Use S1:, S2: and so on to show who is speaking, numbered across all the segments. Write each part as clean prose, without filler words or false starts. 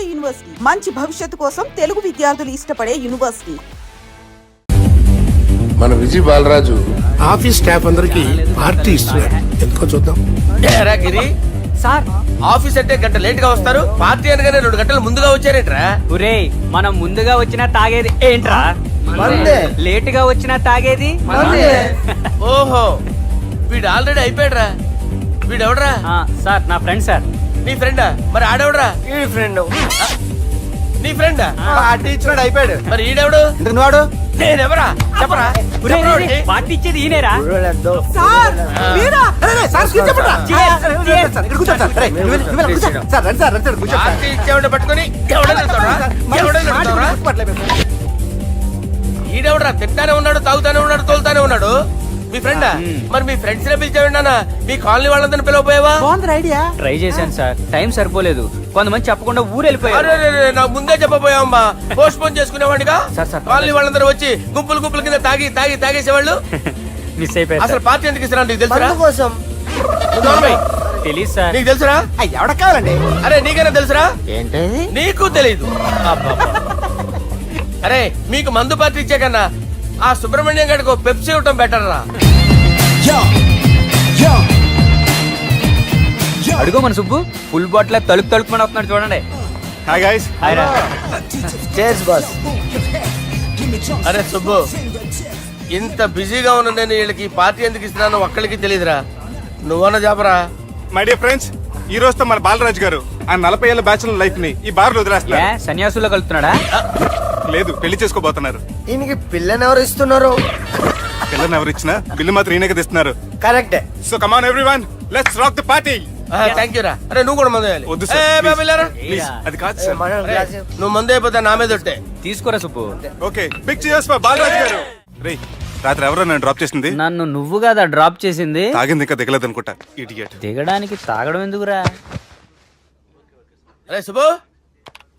S1: నాడు యూనివర్సిటీ మంచి భవిష్యత్తు కోసం తెలుగు విద్యార్థులు ఇష్టపడే యూనివర్సిటీ.
S2: మన విజయ్ బాలరాజు
S3: ఆఫీస్ స్టాఫ్ అందరికి పార్టీ ఇస్తున్నారు. ఎందుకో చూద్దాం.
S4: గిరి సార్, ఆఫీస్ అంటే గంట లేట్ గా వస్తారు, పార్టీ అనగానే 2 గంటలు ముందుగా వచ్చారేంట్రా?
S5: ఒరే, మనం ముందుగా వచ్చినా తాగేది ఏంట్రా? లేట్ గా వచ్చినా తాగేది.
S4: ఓహో, వీడు ఆల్రెడీ అయిపోయాడ్రా. వీడెవడ్రా?
S5: సార్, నా ఫ్రెండ్ సార్.
S4: నీ ఫ్రెండా? మరి ఆడెవడ్రా? ఈ ఫ్రెండ్. నీ ఫ్రెండా?
S6: పార్టీ ఇచ్చినాడు, అయిపోయాడు.
S4: మరి ఈడెవడు?
S6: వాడు
S4: నేనెవరా చెప్పరా?
S5: పార్టీ ఇచ్చేది ఈనేరా?
S4: పార్టీ ఇచ్చేవాడు పట్టుకొని ఈడెవడరా? తింటానే ఉన్నాడు, తాగుతానే ఉన్నాడు, తోలుతానే ఉన్నాడు. మీ ఫ్రెండా? మరి మీ ఫ్రెండ్స్ నే పిలిచేవాడినా? మీ కాలనీ వాళ్ళందరినీ పిలవపోయావా?
S5: ట్రై చేశాను సార్, టైం సరిపోలేదు. కొంతమంది చెప్పకుండా ఊరు వెళ్ళిపోయారు.
S4: నాకు ముందే చెప్పపోయావమ్మా, పోస్ట్ పోన్ చేసుకునేవాడిగా. కాలనీ వాళ్ళందరూ వచ్చి గుంపులు గుంపుల కింద తాగేసేవాళ్ళు.
S5: మిస్ అయిపోయారు.
S4: అసలు పార్టీ ఎందుకు ఇస్తున్నా నీకు తెలుసురా?
S5: తెలీదు సార్.
S4: నీకు తెలుసురా?
S6: ఎవడ కావాలండి?
S4: అరే నీకైనా తెలుసురా?
S6: ఏంటి
S4: నీకు తెలీదు? అరే, మీకు మందు పార్టీ ఇచ్చే కన్నా ఆ సుబ్రహ్మణ్యం గడికి పెప్సీ ఇవ్వటం బెటర్ రా.
S5: అడుగో మన సుబ్బు, ఫుల్ బాటిల్ తలుపుమని వస్తున్నాడు చూడండి.
S6: Hi guys.
S5: హాయ్ రా.
S6: Chairs boss.
S4: అరే సుబ్బు, ఇంత బిజీగా ఉన్న నేను వీళ్ళకి పార్టీ ఎందుకు ఇస్తున్నాను ఒక్కడికి తెలియదురా. నువ్వన్న జాబరా?
S7: మై డియర్ ఫ్రెండ్స్, ఈ రోజుతో మన బాలరాజు గారు ఆ 40 ఏళ్ల బ్యాచులర్ లైఫ్ ని ఈ బార్ లో వదిలేస్తున్నారు.
S5: సన్యాసుల్లో కలుపుతున్నాడా?
S7: లేదు, పెళ్లి చేసుకోబోతున్నారు.
S6: ఈయనకి పిల్లని ఎవరు ఇస్తున్నారు?
S7: పిల్లని ఎవరు ఇచ్చినా బిల్లు మాత్రం ఈయనకే తెస్తున్నారు.
S6: కరెక్టే.
S7: So come on everyone, let's rock the party.
S4: Thank you రా. అరే నువ్వు కూడా మందు వేయాలి.
S7: వద్దు సార్, ప్లీజ్. అది కాదు సార్.
S4: నువ్వు మందు అయిపోతే నా మీద ఒట్టే.
S5: తీసుకోరా Subbu.
S7: Okay, big cheers for Balaraju garu. రే, రాత్రి ఎవరో నన్ను డ్రాప్ చేసింది?
S5: నన్ను నువ్వు కదా డ్రాప్ చేసింది.
S7: తాగింది ఇంకా దిగలేదు అనుకుంటా. ఇడియట్.
S5: దిగడానికి తాగడం ఎందుకురా?
S4: అరే సుబ్బు,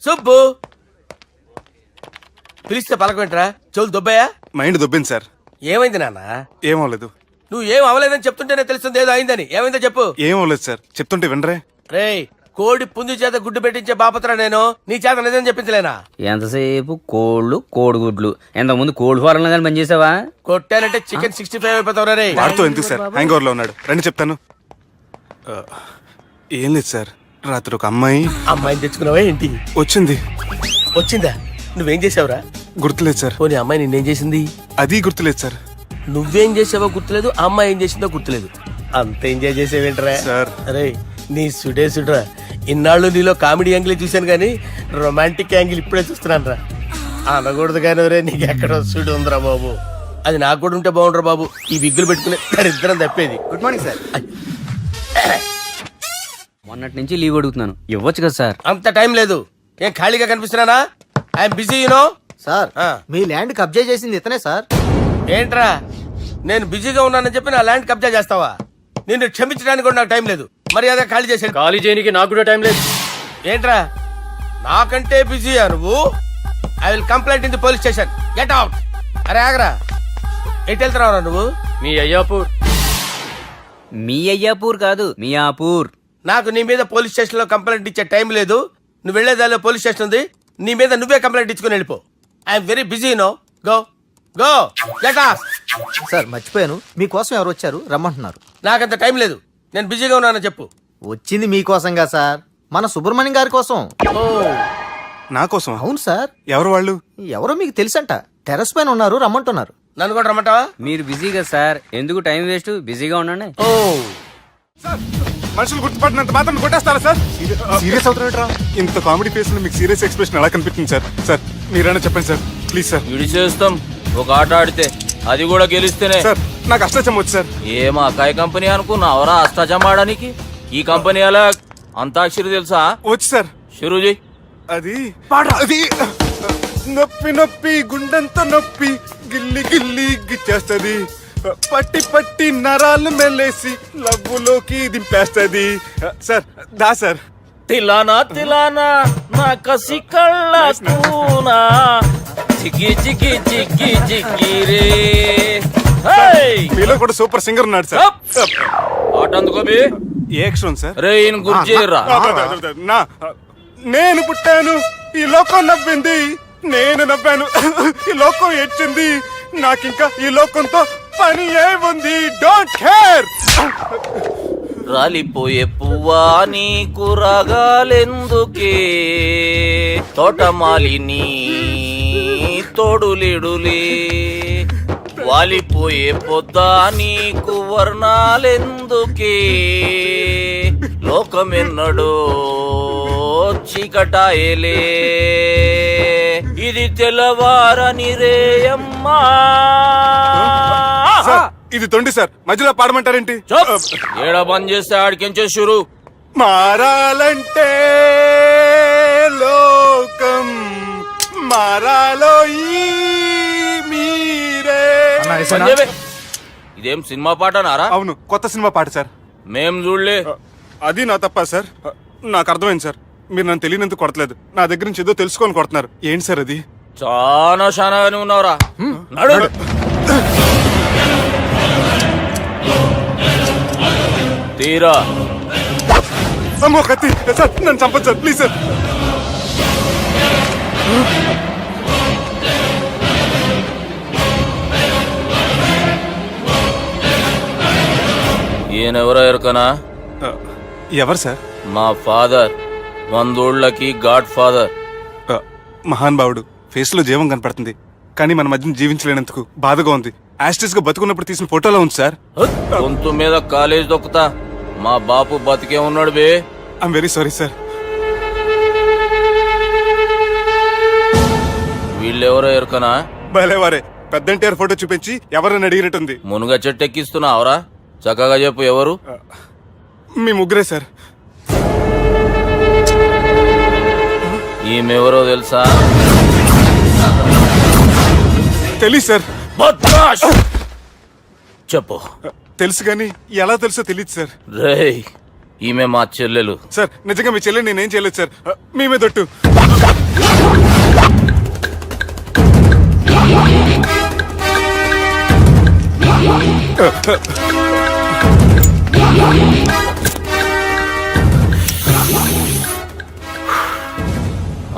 S4: సుబ్బు పిలిస్తే పలకమేంట్రా? చెవులు దొబ్బాయా?
S7: Mind దొబ్బింది sir.
S4: ఏమైంది నాన్న?
S7: ఏమవలేదు.
S4: నువ్వు ఏం అవలేదని చెప్తుంటేనే తెలుస్తుంది ఏదో అయిందని. ఏమైందో చెప్పు.
S7: ఏమవలేదు సార్, చెప్తుంటే వినరే.
S4: రే, కోడి పుంజు చేత గుడ్డు పెట్టించే బాపత్రా నేను. నీ చేత నిజం చెప్పించలేనా?
S5: ఎంతసేపు కోళ్ళు కోడిగుడ్లు. ఎంతకుముందు కోడి ఫారంలో కానీ పనిచేసావా?
S4: కొట్టానంటే చికెన్ 65 అయిపోతావు రే.
S7: వాడుతూ ఎందుకు సార్, హ్యాంగ్ ఓవర్ లో ఉన్నాడు. రండి చెప్తాను. ఏం లేదు సార్, రాత్రి ఒక
S4: అమ్మాయిని తెచ్చుకున్నావా ఏంటి? వచ్చిందా? నువ్వేం చేసావురా?
S7: గుర్తులేదు సార్.
S4: పోనీ అమ్మాయి నిన్నేం చేసింది?
S7: అది గుర్తులేదు సార్.
S4: నువ్వేం చేసావో గుర్తులేదు, అమ్మాయి ఏం చేసిందో గుర్తులేదు. అంత ఎంజాయ్ చేసేవేంట్రా
S7: సార్?
S4: అరే నీ సుడేసుడ్రా. ఇన్నాళ్ళు నీలో కామెడీ యాంగిల్ చూశాను కానీ రొమాంటిక్ యాంగిల్ ఇప్పుడే చూస్తున్నాను రా. అనకూడదు కానీ రే, నీకు ఎక్కడ సుడు ఉందిరా బాబు. అది నాకు కూడా ఉంటే బాగుండ్రా బాబు. ఈ విగ్గులు పెట్టుకునే దరిద్రం తప్పేది.
S6: Good morning sir.
S5: మొన్నటి నుంచి లీవ్ అడుగుతున్నాను, ఇవ్వచ్చు కదా సార్?
S4: అంత టైం లేదు. ఏం ఖాళీగా కనిపిస్తున్నానా? I'm busy you know.
S6: సార్, మీ ల్యాండ్ కబ్జా చేసింది ఇతనే సార్.
S4: ఏంట్రా, నేను బిజీగా ఉన్నానని చెప్పి నా ల్యాండ్ కబ్జా చేస్తావా? నిన్ను క్షమించడానికి కూడా నాకు టైం లేదు. మరి అదే ఖాళీ చేసాడు.
S8: ఖాళీ చేయడానికి నాకు కూడా టైం లేదు.
S4: ఏంట్రా, నాకంటే బిజీయా నువ్వు? I will complaint in the police station. Get out. అరే ఆగరా, ఎటు వెళ్తున్నావురా నువ్వు?
S8: మీ అయ్యాపూర్.
S5: మీ అయ్యాపూర్ కాదు, మియాపూర్.
S4: నాకు నీ మీద పోలీస్ స్టేషన్ లో కంప్లైంట్ ఇచ్చే టైం లేదు. నువ్వు వెళ్లేదాలో పోలీస్ స్టేషన్ ఉంది. నీ మీద నువ్వే కంప్లైంట్ ఇచ్చుకుని వెళ్ళిపో. I'm very busy no. Go go get out.
S6: Sir, మర్చిపోయాను, మీకోసం ఎవరు వచ్చారు రమ్మంటున్నారు.
S4: నాకంత టైం లేదు, నేను బిజీగా ఉన్నానని చెప్పు.
S6: వచ్చింది మీకోసంగా సార్, మన సుబ్రహ్మణ్యం గారి కోసం.
S7: నా కోసం?
S6: అవును సార్.
S7: ఎవరు వాళ్ళు?
S6: ఎవరో మీకు తెలుసంట. టెర్రస్ పైన ఉన్నారు, రమ్మంటున్నారు.
S4: నన్ను కూడా రమ్మంటావా?
S5: మీరు బిజీగా సార్, ఎందుకు టైం వేస్ట్? బిజీగా ఉండండి.
S4: ఓ
S7: సార్, మనుషులు గుర్తుపడినంత మాత్రం కొట్టేస్తారా సార్? సీరియస్ అవుతారా? ఇంత కామెడీ ఫేస్ లో మీకు సీరియస్ ఎక్స్ప్రెషన్ ఎలా కనిపిస్తుంది సార్? సార్ మీరైనా చెప్పండి సార్, ప్లీజ్ సార్.
S8: విడిచేస్తాం ఒక ఆట ఆడితే, అది కూడా గెలిస్తేనే.
S7: సార్, నాకు అష్టాచం వచ్చు సార్.
S8: ఏం అకాయ కంపెనీ అనుకున్నావరా అష్టాచం ఆడడానికి? ఈ కంపెనీ అలా అంతాక్షరి తెలుసా?
S7: వచ్చు సార్.
S8: షురూజీ.
S7: అది నొప్పి నొప్పి గుండెంత నొప్పి గిల్లి గిల్లి గిచ్చేస్తది, పట్టి పట్టి నరాలు మెల్లేసి లవ్వులోకి దింపేస్తది. సార్ దా సార్.
S8: తిలానా తిలానా నా కసి కళ్ళ కూనా జిగి జిగి జిగి జిగి రే.
S7: మీలో కూడా సూపర్ సింగర్ ఉన్నాడు సార్.
S8: ఆట అందుకోబి.
S7: ఏ అక్షరం సార్?
S8: రే ఈయన గుర్చేయరా.
S7: నేను పుట్టాను, ఈ లోకం నవ్వింది, నేను నవ్వాను, ఈ లోకం ఏడ్చింది, నాకింకా ఈ లోకంతో పని ఏముంది, డోంట్ కేర్.
S8: రాలిపోయే పువ్వా నీకు రాగాలెందుకే, తోటమాలిని తోడులిడులే, వాలిపోయే పొద్దా నీకు వర్ణాలెందుకే, లోకమెన్నడో చీకటాయలే, ఇది తెల్లవారని రేయమ్మా.
S7: సార్, ఇది తొండి సార్, మధ్యలో పాడమంటారేంటి?
S8: ఏడ బంద్ చేస్తే ఆడికించే షురు.
S7: మారాలంటే లోకం మారాలో ఈ మీరే.
S8: బంద్ చేయవే. ఇదేం సినిమా పాట నారా?
S7: అవును, కొత్త సినిమా పాట సార్.
S8: మేం చూడలే.
S7: అది నా తప్ప సార్. నాకు అర్థమైంది సార్, మీరు నన్ను తెలియనందుకు కొడతలేదు, నా దగ్గర నుంచి ఏదో తెలుసుకొని కొడుతున్నారు. ఏంటి సార్ అది?
S8: చాలా శానాగానే ఉన్నావురా. నడు. తీరా.
S7: అమ్మో కత్తి సార్, నన్ను చంపదు సార్, ప్లీజ్ సార్.
S8: ఈయనెవరో ఎరుకనా?
S7: ఎవరు సార్?
S8: మా ఫాదర్, 100 గాడ్ ఫాదర్.
S7: మహాన్ భావుడు, ఫేస్ లో జీవం కనపడుతుంది, కానీ మన మధ్యన జీవించలేనందుకు బాధగా ఉంది. యాస్టిస్ గా బతుకున్నప్పుడు తీసిన ఫోటోలో ఉంది సార్.
S8: గొంతు మీద కాలేజ్ దొక్కుతా. మా బాపు బతికే ఉన్నాడు బే.
S7: I'm very sorry sir.
S8: వీళ్ళెవరో ఎరుకనా?
S7: భలేవారే, పెద్ద ఎన్టీఆర్ ఫోటో చూపించి ఎవరని అడిగినట్టుంది.
S8: మునుగ చెట్టు ఎక్కిస్తున్నావురా? చక్కగా చెప్పు, ఎవరు?
S7: మీ ముగ్గురే సార్.
S8: ఈమెవరో తెలుసా?
S7: తెలీదు సార్.
S8: బద్మాష్! చెప్పు.
S7: తెలుసు కానీ ఎలా తెలుసో తెలియదు సార్.
S8: రేయ్, ఈమె మా చెల్లెలు.
S7: సార్, నిజంగా మీ చెల్లెని నేనేం చేయలేదు సార్, మీ మీద ఒట్టు.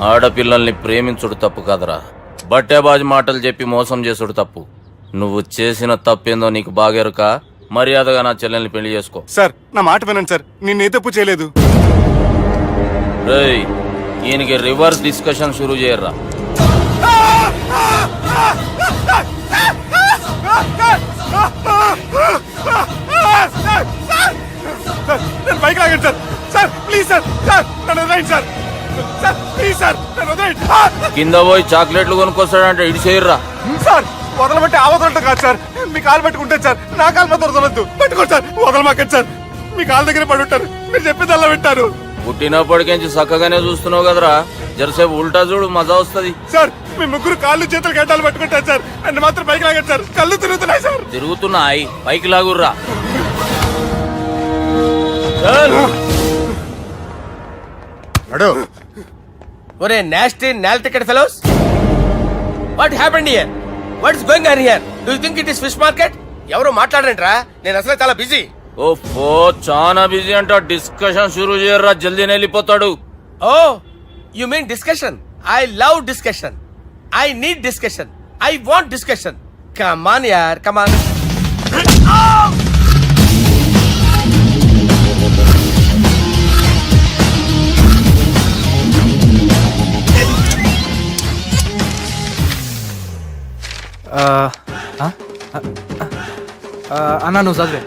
S8: ఆడపిల్లల్ని ప్రేమించుడు తప్పు కాదురా, బట్టేబాజు మాటలు చెప్పి మోసం చేసుడు తప్పు. నువ్వు చేసిన తప్పేందో నీకు బాగెరుక. మర్యాదగా నా చెల్లెల్ని పెళ్లి చేసుకో.
S7: సార్, నా మాట వినండి సార్, నేనే తప్పు చేయలేదు.
S8: రేయ్, ఈయనకి రివర్స్ డిస్కషన్ షురూ చేయర్రా.
S7: నేను బైక్ లాగండి sir. Sir please sir, sir నన్ను వదిలేయండి సార్. సార్ ప్లీజ్ సార్, నన్ను వదిలేయండి.
S8: కింద పోయి చాక్లెట్లు కొనుక్కొస్తాడంటే ఇటు చేయర్రా.
S7: సార్ వదలమంటే ఆ వదలటం కాదు సార్, మీ కాలు పట్టుకుంటాను సార్, నా కాలు మాత్రం వదలొద్దు. పట్టుకోండి సార్, వదలమాకండి సార్, మీ కాలు దగ్గర పడి ఉంటారు, మీరు చెప్పేది అలా వింటారు.
S8: పుట్టినప్పటికేంచి చక్కగానే చూస్తున్నావు కదరా, జరసేపు ఉల్టా చూడు, మజా వస్తుంది.
S7: సార్ మీ ముగ్గురు కాళ్ళు చేతులు గడ్డాలు పట్టుకుంటారు సార్, నన్ను మాత్రం బైక్ లాగండి సార్, కళ్ళు తిరుగుతున్నాయి సార్.
S8: తిరుగుతున్నాయి, పైకి లాగుర్రా.
S4: ఒరే నాస్టీ నాల్టికెట్ fellows, what happened here? What is going on here? Do you think it is fish market? ఎవరో మాట్లాడంట్రా, నేను అసలే చాలా బిజీ.
S8: ఓఫో, చాలా బిజీ అంట. డిస్కషన్ షురూ చేయర్రా, జల్దీనే వెళ్ళిపోతాడు.
S4: Oh you mean discussion? I love discussion, I need discussion, I want discussion. Come on యార్, కమ్ ఆన్.
S6: అన్నా నువ్వు చదివే.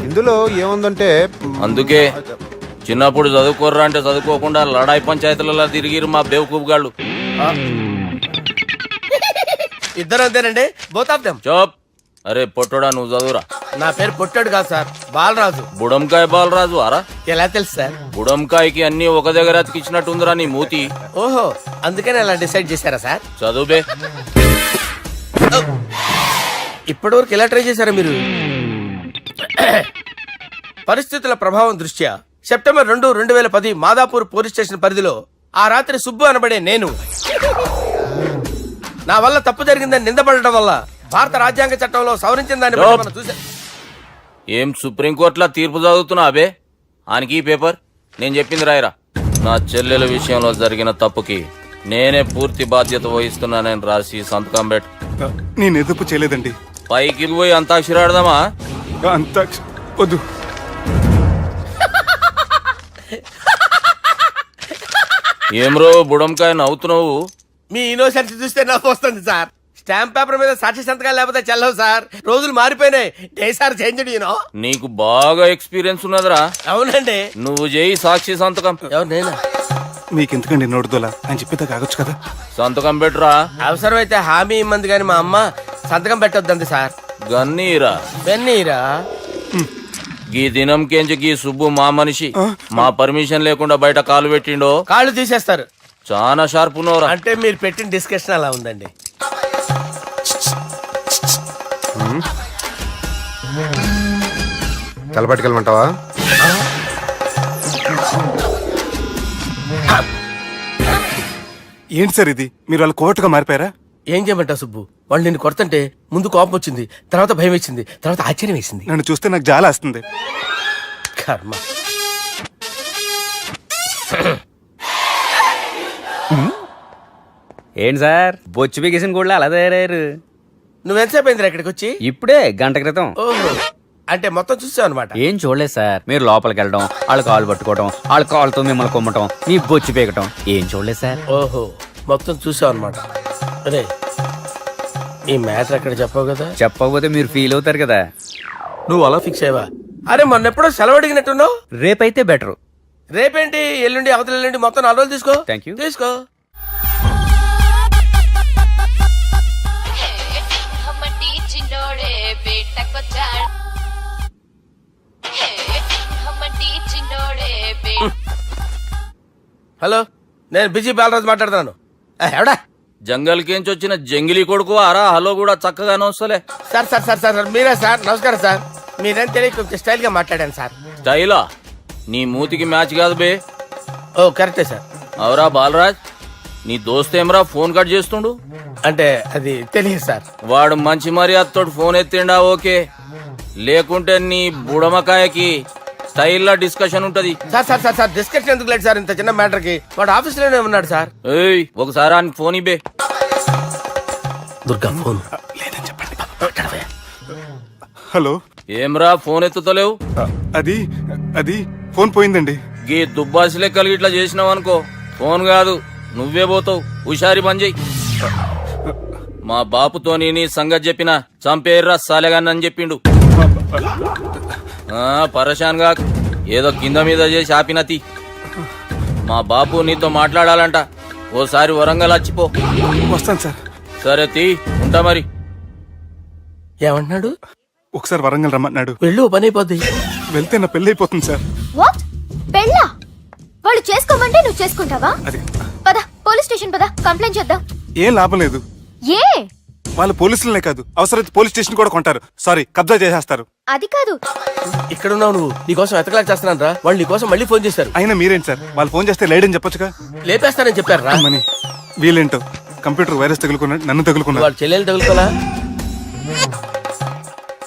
S2: ఇందులో ఏముందంటే
S8: అందుకే చిన్నప్పుడు చదువుకోర్రా అంటే చదువుకోకుండా లడాయి పంచాయతీలలో తిరిగిరు మా బేవకూపు గాళ్ళు.
S4: ఇద్దరు అంతేనండి, బోత్ ఆఫ్ దెమ్.
S8: చోప్. అరే పొట్టోడా, నువ్వు చదువురా.
S4: నా పేరు పొట్టాడు కాదు సార్, బాలరాజు.
S8: బుడంకాయ బాలరాజు అరా?
S4: ఎలా తెలుసు సార్?
S8: బుడంకాయకి అన్ని ఒక దగ్గర అతికిచ్చినట్టుందిరా నీ మూతి.
S4: ఓహో, అందుకని అలా డిసైడ్ చేశారా సార్?
S8: చదువుబే.
S4: ఇప్పటి వరకు ఎలా ట్రై చేశారా మీరు? పరిస్థితుల ప్రభావం దృష్ట్యా సెప్టెంబర్ 2, 2010 మాదాపూర్ పోలీస్ స్టేషన్ పరిధిలో ఆ రాత్రి సుబ్బు అనబడే నేను నా వల్ల తప్పు జరిగిందని నిందపడటం వల్ల భారత రాజ్యాంగ చట్టంలో సవరించిన దాన్ని బట్టి మనం చూసా.
S8: ఏం సుప్రీంకోర్టులో తీర్పు చదువుతున్నా అబే? ఆనికి ఈ పేపర్ నేను చెప్పింది రాయరా. నా చెల్లెల విషయంలో జరిగిన తప్పుకి నేనే పూర్తి బాధ్యత వహిస్తున్నానని రాసి సంతకం పెట్టు.
S7: నేను ఎదుపు చేయలేదండి.
S8: పైకి పోయి అంతాక్షరి ఆడదామా?
S7: అంత వద్దు.
S8: ఏమ్రో బుడంకాయ నవ్వుతున్నావు?
S4: మీ ఇన్నోసెన్స్ చూస్తే నవ్వు వస్తుంది సార్. స్టాంప్ పేపర్ మీద సాక్షి సంతకాలు లేకపోతే చెల్లవు సార్. రోజులు మారిపోయినాయి. Day sir change you know.
S8: నీకు బాగా ఎక్స్పీరియన్స్ ఉన్నదిరా.
S4: అవునండి.
S8: నువ్వు చేయి సాక్షి సంతకం.
S4: ఎవరు నేనా?
S7: మీకెందుకండి నోడుదోలా అని చెప్పేదా కాగొచ్చు కదా.
S8: సంతకం పెట్టురా.
S4: అవసరమైతే హామీ ఇమ్మంది కానీ మా అమ్మ సంతకం పెట్టొద్దండి సార్.
S8: గన్నీరా
S4: బెన్నీరా.
S8: గీ దినంకేంచి గీ సుబ్బు మా మనిషి. మా పర్మిషన్ లేకుండా బయట కాలు పెట్టిండో
S4: కాళ్ళు తీసేస్తారు.
S8: చాలా షార్ప్ ఉన్నవరా.
S4: అంటే మీరు పెట్టిన డిస్కషన్ అలా ఉందండి.
S2: తలపట్టుకెళ్ళమంటావా?
S7: ఏంటి సార్ ఇది? మీరు వాళ్ళు కోర్టుగా మారిపోయారా?
S4: ఏం చేయమంటావు సుబ్బు? వాళ్ళు నిన్ను కొడుతుంటే ముందు కోపం వచ్చింది, తర్వాత భయం వేసింది, తర్వాత ఆశ్చర్యం వేసింది.
S7: నన్ను చూస్తే నాకు జాలి వస్తుంది.
S4: కర్మ.
S5: ఏంటి సార్ బొచ్చు బిగేసిన కూడా అలా తయారయ్యారు?
S4: నువ్వెంతసేపు అయిందిరా ఇక్కడికి వచ్చి?
S5: ఇప్పుడే గంట క్రితం.
S4: ఓహో, అంటే మొత్తం చూసావు అనమాట.
S5: ఏం చూడలేదు సార్. మీరు లోపలికి వెళ్ళడం, వాళ్ళ కాలు పట్టుకోవడం, వాళ్ళ కాలుతో మిమ్మల్ని కొమ్మటం, మీ బొచ్చు పీకటం ఏం చూడలేదు సార్.
S4: ఓహో, మొత్తం చూసావు అనమాట. అరే, ఈ మ్యాటర్ అక్కడ చెప్పావు కదా.
S5: చెప్పకపోతే మీరు ఫీల్ అవుతారు కదా.
S4: నువ్వు అలా ఫిక్స్ అయ్యవా? అరే మొన్నెప్పుడో సెలవు అడిగినట్టున్నావు.
S5: రేపైతే బెటర్.
S4: రేపేంటి, ఎల్లుండి, అవతల ఎల్లుండి, మొత్తం 4 రోజులు తీసుకో.
S5: Thank you.
S4: తీసుకో. హలో, నేను బిజీ బాలరాజు మాట్లాడుతున్నాను. ఎవడా?
S8: జంగల్ కేంచి వచ్చిన జంగిలీ కొడుకు అరా. హలో కూడా చక్కగానే వస్తలే.
S4: Sir sir sir sir sir, మీరే సార్. నమస్కారం సార్. మీరేం తెలియక కొంచెం స్టైల్ గా మాట్లాడాను సార్.
S8: స్టైలా? నీ మూతికి మ్యాచ్ కాదు బే.
S4: ఓ కరెక్టే సార్.
S8: అవరా బాలరాజ్, నీ దోస్తేమరా ఫోన్ కట్ చేస్తుండు?
S4: అంటే అది తెలియదు సార్.
S8: వాడు మంచి మర్యాదతో ఫోన్ ఎత్తిండా ఓకే, లేకుంటే నీ బుడమకాయకి స్టైల్లా డిస్కషన్ ఉంటది.
S4: Sir sir sir sir, discussion ఎందుకు లేదు సార్ ఇంత చిన్న మ్యాటర్ కి? వాడు ఆఫీస్ లోనే ఉన్నాడు సార్.
S8: ఏయ్ ఒకసారి ఆయనకి ఫోన్ ఇబ్బే.
S4: దుర్గా ఫోన్.
S7: లేదని చెప్పండి. హలో.
S8: ఏమ్రా ఫోన్ ఎత్తుతలేవు?
S7: అది అది ఫోన్ పోయిందండి.
S8: గీ దుబ్బాసి లెక్కలు ఇట్లా చేసినావు అనుకో, ఫోన్ కాదు నువ్వే పోతావు. హుషారి పని చెయ్యి. మా బాపుతో నీ సంగతి చెప్పిన చంపేర్రా సాలెగాన్ని చెప్పిండు. పరేషాన్ గా ఏదో కింద మీద చేసి ఆపినతి. మా బాపు నీతో మాట్లాడాలంట. ఓసారి వరంగల్ వచ్చిపో.
S7: వస్తాను సార్.
S8: సరే తీ, ఉంటా మరి.
S4: ఏమంటున్నాడు?
S7: ఒకసారి వరంగల్ రమ్మన్నాడు.
S4: వెళ్ళు, పని అయిపోద్ది.
S7: వెళ్తే నా పెళ్లి అయిపోతుంది సార్.
S9: వాట్? పెళ్ళా? వాళ్ళు చేసుకోమంటే నువ్వు చేసుకుంటావా?
S7: అది
S9: పద పోలీస్ స్టేషన్ పద, కంప్లైంట్ చేద్దాం.
S7: ఏం లాభం లేదు.
S9: ఏ?
S7: వాళ్ళు పోలీసులనే కాదు, అవసరమైతే పోలీస్ స్టేషన్ కూడా కొంటారు. సారీ, కబ్జా చేసేస్తారు.
S9: అది కాదు.
S4: ఇక్కడ ఉన్నావు నువ్వు. నీకోసం ఎతకలేక చేస్తున్నాను రా. వాళ్ళు నీకోసం మళ్ళీ ఫోన్ చేశారు.
S7: అయినా మీరేంటి సార్, వాళ్ళు ఫోన్ చేస్తే లేడని చెప్పొచ్చుగా.
S4: లేపేస్తానని చెప్పారు రా.
S7: మని వీళ్ళేంటో కంప్యూటర్ వైరస్ తగులుకున్నాడు, నన్ను తగులుకున్నాడు.
S4: వాళ్ళ చెల్లెలు తగులుకోలా?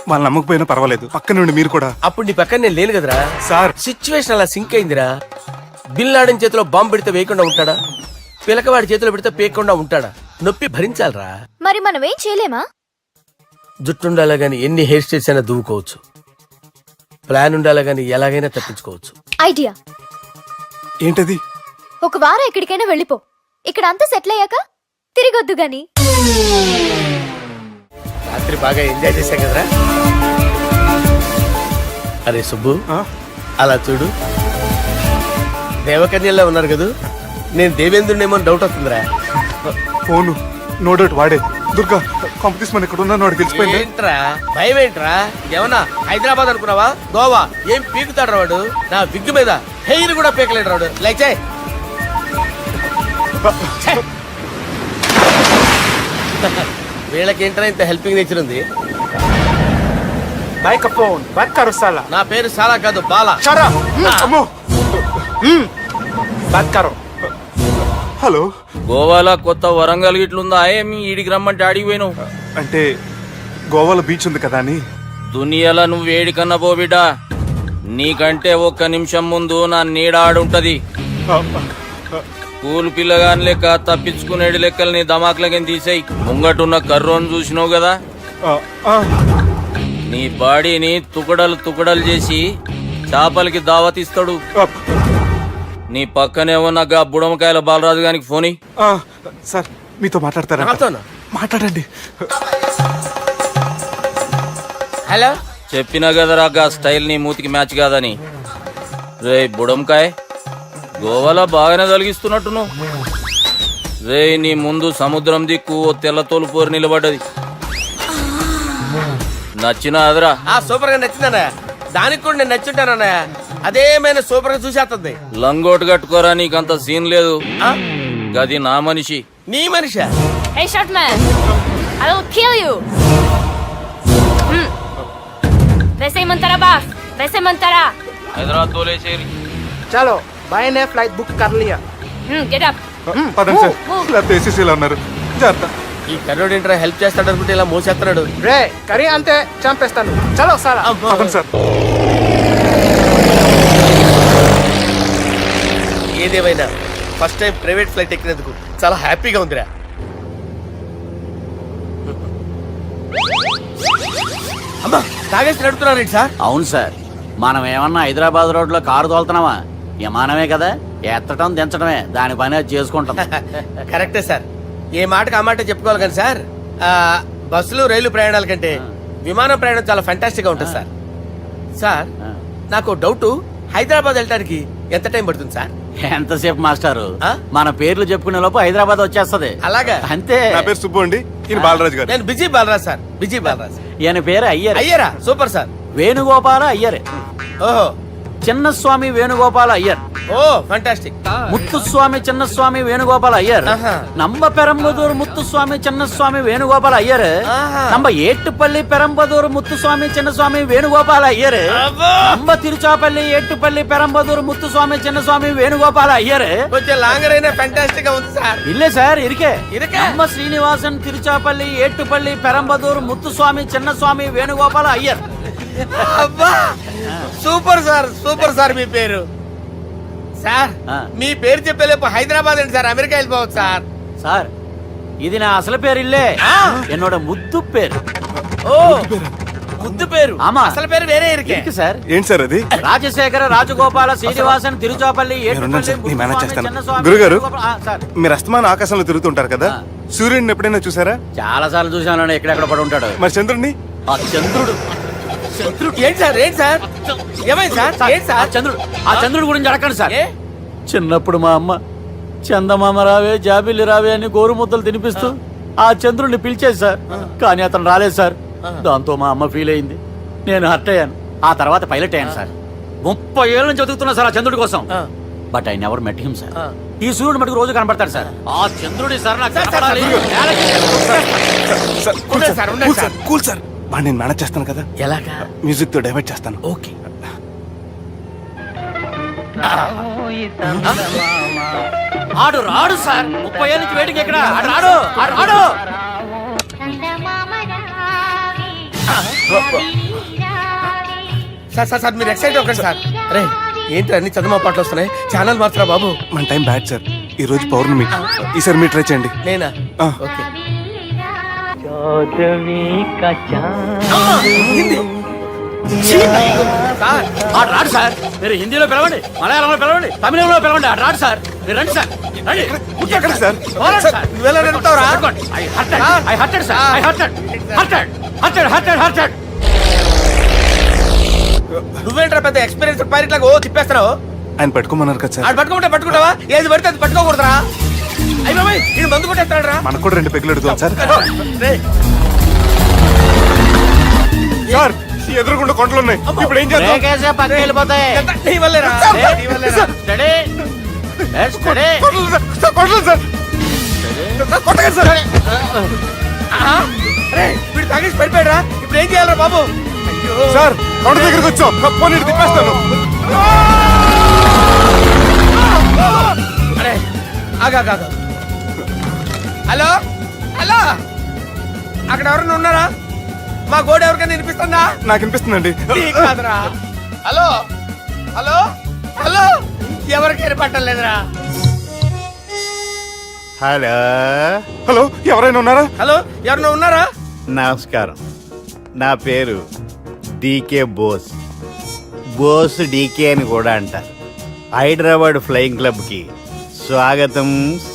S7: వాళ్ళు నమ్మకపోయినా పర్వాలేదు, పక్క నుండి మీరు కూడా.
S4: అప్పుడు నీ పక్కన నేను లేను కదరా
S7: సార్.
S4: సిచ్యువేషన్ అలా సింక్ అయిందిరా. బిల్ లాడెన్ చేతిలో బాంబు పెడితే వేయకుండా ఉంటాడా? పిలకవాడి చేతిలో పెడితే పేయకుండా ఉంటాడా? నొప్పి భరించాలరా.
S9: మరి మనం ఏం చేయలేమా?
S4: జుట్టు ఉండాలా గాని ఎన్ని హెయిర్ స్టైల్స్ అయినా దువ్వుకోవచ్చు. ప్లాన్ ఉండాలా గాని ఎలాగైనా తప్పించుకోవచ్చు.
S9: ఐడియా
S7: ఏంటది?
S9: ఒక వారం ఎక్కడికైనా వెళ్ళిపో. ఇక్కడ అంతా సెటిల్ అయ్యాక తిరిగొద్దు గాని.
S4: రాత్రి బాగా ఎంజాయ్ చేశా కదరా. అరే సుబ్బు, అలా చూడు. దేవకన్యల్లో ఉన్నారు కదూ. నేను దేవేంద్రునేమో డౌట్ వస్తుందిరా.
S7: ఫోను నో డౌట్ వాడే. దుర్గా కాంపిటీషన్ మన ఇక్కడ ఉన్నాను, వాడు తెలిసిపోయింది.
S4: ఏంట్రా భయం ఏంట్రా? ఏమన్నా హైదరాబాద్ అనుకున్నావా? గోవా? ఏం పీకుతాడు వాడు. నా విగ్గు మీద హెయిర్ కూడా పీకలేడు రాడు. లైక్ వీళ్ళకేంట్రా ఇంత హెల్పింగ్ నేచర్ ఉంది. నా పేరు సాలా కాదు, బాలా.
S7: హలో.
S8: గోవాలో కొత్త వరంగల్ గిట్లుందా? ఏమి ఈడికి రమ్మంటే ఆడికి పోయినావు?
S7: అంటే గోవాలో బీచ్ ఉంది కదా అని.
S8: దునియాలో నువ్వు ఏడికన్నా పో బిడ్డా, నీకంటే ఒక్క నిమిషం ముందు నా నీడ ఆడుంటది. స్కూల్ పిల్లగాని లెక్క తప్పించుకునేడు లెక్కలు నీ దమాకులకి తీసేయి. ముంగటున్న కర్రోని చూసినావు కదా, నీ బాడీని తుకడలు తుకడలు చేసి చేపలకి దావతిస్తాడు. నీ పక్కనే ఉన్న గా బుడమకాయల బాలరాజు గానికి ఫోని.
S7: సార్ మీతో మాట్లాడతారా?
S4: నాతోనా?
S7: మాట్లాడండి.
S4: హలో,
S8: చెప్పినా కదరా గా స్టైల్ నీ మూతికి మ్యాచ్ కాదని. రే బుడంకాయ్, గోవాలో బాగానే తొలగిస్తున్నట్టును. రే నీ ముందు సముద్రం దిక్కు ఓ తెల్లతోలు పోరు నిలబడ్డది. నచ్చిన అదరా?
S4: సూపర్ గా నచ్చిందన్నయ్య. దానికి కూడా నేను నచ్చుంటానన్నయ్య. అదేమైనా సూపర్ గా చూసేస్తుంది.
S8: లంగోటు కట్టుకోరా, నీకంత సీన్ లేదు. గది నా మనిషి.
S4: నీ Manisha?
S9: Hey, short man! I will kill you! Vesemantara, boss! Vesemantara!
S8: Hyderabad తోలేసేరి.
S3: చలో బాయ్ నే ఫ్లైట్ బుక్ కర్ లియా.
S9: Get up!
S7: పదండి సార్, లేకపోతే ఏసీసీలో ఉన్నారు. జాగ్రత్త.
S4: ఈ కర్రోడు ఏంట్రా హెల్ప్ చేస్తాడు అనుకుంటే ఇలా మోసేస్తున్నాడు.
S3: రే కరీ అంతే చంపేస్తాను. చలో సాలా.
S7: పదండి సార్.
S4: ఏదేమైనా ఫస్ట్ టైం ప్రైవేట్ ఫ్లైట్ ఎక్కినందుకు చాలా హ్యాపీగా ఉందిరా. అమ్మా, తాగేసి నడుపుతున్నారేంటి సార్?
S5: అవును సార్, మనం ఏమన్నా హైదరాబాద్ రోడ్ లో కారు తోలుతున్నావా? విమానమే కదా, ఎత్తటం దించడమే దాని పని అది చేసుకుంటాం.
S4: కరెక్టే సార్. ఏ మాటకు ఆ మాట చెప్పుకోవాలి కానీ సార్, బస్సులు రైలు ప్రయాణాల కంటే విమానం ప్రయాణం చాలా ఫంటాస్టిక్ గా ఉంటుంది సార్. సార్ నాకు డౌట్, హైదరాబాద్ వెళ్ళడానికి ఎంత టైం పడుతుంది సార్?
S5: ఎంతసేపు మాస్టారు,
S4: ఆ?
S5: మన పేర్లు చెప్పుకునే లోపు హైదరాబాద్ వచ్చేస్తది.
S4: అలాగా?
S5: అంతే.
S7: నా పేరు సుబ్బు అండి, ఈయన బాలరాజు గారు.
S4: నేను busy Balaraj sir. Busy Balaraj.
S5: ఈయన పేరు అయ్యర్.
S4: అయ్యరా? Super sir.
S5: వేణుగోపాల అయ్యర్.
S4: ఓహో,
S5: చిన్నస్వామి వేణుగోపాల అయ్యర్.
S4: Oh fantastic.
S5: ముత్తుస్వామి చిన్నస్వామి వేణుగోపాల అయ్యర్.
S4: ఆహా.
S5: నంబ పెరంబదూరు ముత్తుస్వామి చిన్నస్వామి వేణుగోపాల అయ్యర్.
S4: ఆహా.
S5: నంబ ఏట్టుపల్లి పెరంబదూరు ముత్తుస్వామి చిన్నస్వామి వేణుగోపాల అయ్యర్.
S4: అబ్బో!
S5: నంబ తిరుచాపల్లి ఏట్టుపల్లి పెరంబదూరు ముత్తుస్వామి చిన్నస్వామి వేణుగోపాల అయ్యర్.
S4: కొంచెం లాంగర్ అయినా ఫంటాస్టిక్ గా ఉంది సార్.
S5: ఇల్లే సార్, ఇరికే.
S4: ఇరికే?
S5: నంబ శ్రీనివాసన్ తిరుచాపల్లి ఏట్టుపల్లి పెరంబదూరు ముత్తుస్వామి చిన్నస్వామి వేణుగోపాల అయ్యర్.
S4: అబ్బా, సూపర్ సార్. Super sir. మీ పేరు సార్,
S5: ఆ.
S4: మీ పేరు చెప్పేలేపు హైదరాబాద్ అండి సార్, అమెరికా వెళ్ళిపోవచ్చు సార్.
S5: సార్, ఇది నా అసలు పేరు ఇల్లే.
S4: ఆ.
S5: ఎన్నోడ ముద్దు పేరు.
S4: ఓ ముద్దు పేరు.
S5: ఆమా.
S4: అసలు పేరు వేరే ఇరికే.
S5: ఇరికి సార్.
S7: ఏంటి సార్ అది?
S5: రాజశేఖర రాజగోపాల శ్రీనివాసన్ తిరుచాపల్లి
S7: నేనున్నాను సార్,
S5: ఏట్టుపల్లి
S7: నేను మేనేజ్
S5: ముత్తుస్వామి
S7: చేస్తాను.
S5: చిన్నస్వామి
S7: గురుగారు,
S5: వేణుగోపాల- ఆ, సార్,
S7: మీరు అస్తమానం ఆకాశంలో తిరుగుతుంటారు కదా,
S5: ఆ.
S7: సూర్యుడిని ఎప్పుడైనా చూసారా?
S5: చాలా సార్లు చూసాను, ఎక్కడెక్కడ పడి ఉంటాడు.
S7: మరి చంద్రుడిని?
S5: ఆ చంద్రుడు.
S4: ఏంటి సార్? ఏంటి సార్? ఏమైంది సార్? ఏంటి
S5: ఆ
S4: సార్?
S5: చంద్రుడు, ఆ చంద్రుడు గురించి అడగండి సార్.
S4: ఏ?
S5: చిన్నప్పుడు మా అమ్మ చందమామ రావే జాబిల్లి రావే అని గోరు ముద్దలు తినిపిస్తూ ఆ చంద్రుడిని పిలిచేది సార్. కానీ అతను రాలేదు సార్. దాంతో మా అమ్మ ఫీల్ అయింది, నేను హర్ట్ అయ్యాను. ఆ తర్వాత పైలట్ అయ్యాను సార్. 30 ఏళ్ళ నుంచి చదువుతున్నా సార్ ఆ చంద్రుడి కోసం.
S4: ఆ.
S5: But I never met him sir.
S4: ఆ.
S5: ఈ సూర్యుడు మటుకు రోజు కనబడతాడు సార్. ఆ చంద్రుడి సార్ నాకు
S4: సార్,
S5: కనపడాలి.
S7: సార్, కూల్
S4: ఉండండి
S7: సార్,
S4: సార్, ఉండండి
S7: కూల్ సార్, కూల్ సార్. వాడిని నేను మేనేజ్ చేస్తాను కదా,
S4: ఎలాగా?
S7: మ్యూజిక్ తో డైవర్ట్ చేస్తాను.
S4: ఓకే.
S5: ఆడు రాడు సార్. 30 ఏళ్ళ నుంచి వేడికి ఎక్కడ ఆడు రాడు. ఆడు రాడు.
S4: సార్ సార్ సార్, మీరు ఎక్సైట్ అవ్వకండి సార్. అరే ఏంటి అన్ని చదువు పాటలు వస్తున్నాయి, ఛానల్ మార్చరా బాబు.
S7: మన టైం బ్యాడ్ సార్, ఈ రోజు పౌర్ణమి. ఈసారి మీరు ట్రై చేయండి.
S4: నేనా?
S7: ఆ.
S4: ఓకే. సార్,
S5: ఆడు రాడు సార్. మీరు హిందీలో పిలవండి, మలయాళంలో పిలవండి, తమిళంలో పిలవండి. ఆడు రాడు సార్. మీరు రండి సార్, రండి.
S7: ఎక్కడ సార్?
S5: పోరాడు సార్.
S4: నువ్వెలా నడుపుతావురా?
S5: పట్టుకోండి. I hurted. I hurted, sir. I hurted. Hurted.
S4: నువ్వేంట్రా పెద్ద ఎక్స్పీరియన్స్ పైరెట్ లాగా ఓ తిప్పేస్తున్నావు?
S7: ఆయన పట్టుకోమన్నారు కదా సార్.
S4: ఆడు పట్టుకుంటావా? ఏది పడితే అది పట్టుకోకూడదురా. అయ్యి బాబాయ్, ఈయన మందు కొట్టేస్తాడు రా.
S7: మనకు కూడా 2 పెగ్గులు అడుగుతాం సార్.
S4: రేయ్,
S7: సార్, ఈ ఎదురుగుండా కొండలు ఉన్నాయి, ఇప్పుడు ఏం చేద్దాం?
S5: బ్రేకేసే పక్కకి వెళ్ళిపోతాయి.
S4: ఇదంతా నీ వల్లేరా? నీ వల్లేరా?
S5: Steady. Let's steady.
S7: Kondalu sir, sir, Kondalu sir. Sir, కొట్టకండి సార్.
S4: ఆహా, రేయ్, వీడు తాగేసి పడిపోయాడురా. ఇప్పుడు ఏం చేయాలరా బాబు? అయ్యో
S7: సార్, కొండ దగ్గరికి వచ్చాం, పోనీ ఇటు తిప్పేస్తాను.
S4: అరే ఆగా. హలో హలో, అక్కడ ఎవరైనా ఉన్నారా? మా గోడ ఎవరికైనా వినిపిస్తుందా?
S7: నాకు అనిపిస్తుందండి.
S4: నీకు కాదురా, హలో హలో హలో ఎవరికైనా పట్టలేదురా.
S6: హలో
S7: హలో ఎవరైనా ఉన్నారా?
S4: హలో ఎవరన్నా ఉన్నారా?
S6: నమస్కారం, నా పేరు డీకే బోస్. బోస్ డీకే అని కూడా అంటారు. హైదరాబాద్ ఫ్లయింగ్ క్లబ్ కి స్వాగతం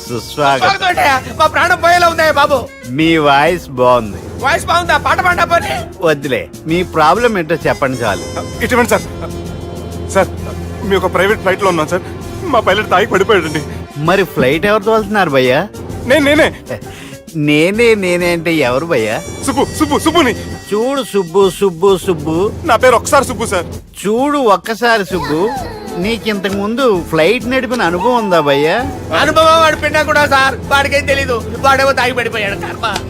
S6: సుస్వాగతం.
S4: స్వాగతం. మా ప్రాణం పోయేలా ఉందా బాబు?
S6: మీ వాయిస్ బాగుంది.
S4: వాయిస్ బాగుందా? పాట పాడా పోనీ.
S6: వద్దులే, మీ ప్రాబ్లం ఏంటో చెప్పండి చాలు.
S7: ఇటువంటి సార్ సార్ మీ ఒక ప్రైవేట్ ఫ్లైట్ లో ఉన్నాం సార్. మా పైలట్ తాగి పడిపోయాడండి.
S6: మరి ఫ్లైట్ ఎవరితో వెళ్తున్నారు భయ్యా?
S7: నేనే
S6: నేనే అంటే ఎవరు భయ్యా?
S7: సుబ్బుని.
S6: చూడు సుబ్బు సుబ్బు సుబ్బు,
S7: నా పేరు ఒకసారి సుబ్బు సార్.
S6: చూడు ఒక్కసారి సుబ్బు, నీకింతకు ముందు ఫ్లైట్ నడిపిన అనుభవం ఉందా భయ్యా?
S4: అనుభవం వాడు పిన్నా కూడా సార్, వాడికేం తెలీదు. వాడేమో తాగి పడిపోయాడు.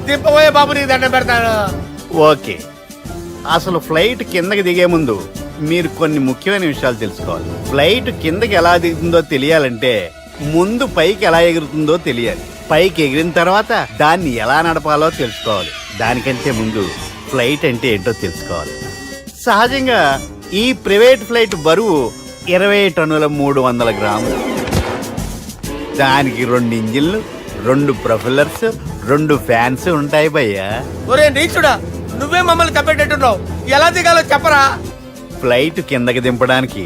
S4: దింపబోయే బాబు నీకు దండం పెడతాను.
S6: ఓకే, అసలు ఫ్లైట్ కిందకి దిగే ముందు మీరు కొన్ని ముఖ్యమైన విషయాలు తెలుసుకోవాలి. ఫ్లైట్ కిందకి ఎలా దిగుతుందో తెలియాలంటే ముందు పైకి ఎలా ఎగురుతుందో తెలియాలి. పైకి ఎగిరిన తర్వాత దాన్ని ఎలా నడపాలో తెలుసుకోవాలి. దానికంటే ముందు ఫ్లైట్ అంటే ఏంటో తెలుసుకోవాలి. సహజంగా ఈ ప్రైవేట్ ఫ్లైట్ బరువు 20 టన్నుల 300 గ్రాములు. దానికి 2 ఇంజిన్లు, 2 ప్రొఫెల్లర్స్, 2 ఫ్యాన్స్ ఉంటాయి భయ్యా.
S4: ఒరే నీచుడా, నువ్వే మమ్మల్ని తప్పేటట్టున్నావు. ఎలా దిగాలో చెప్పరా?
S6: ఫ్లైట్ కిందకి దింపడానికి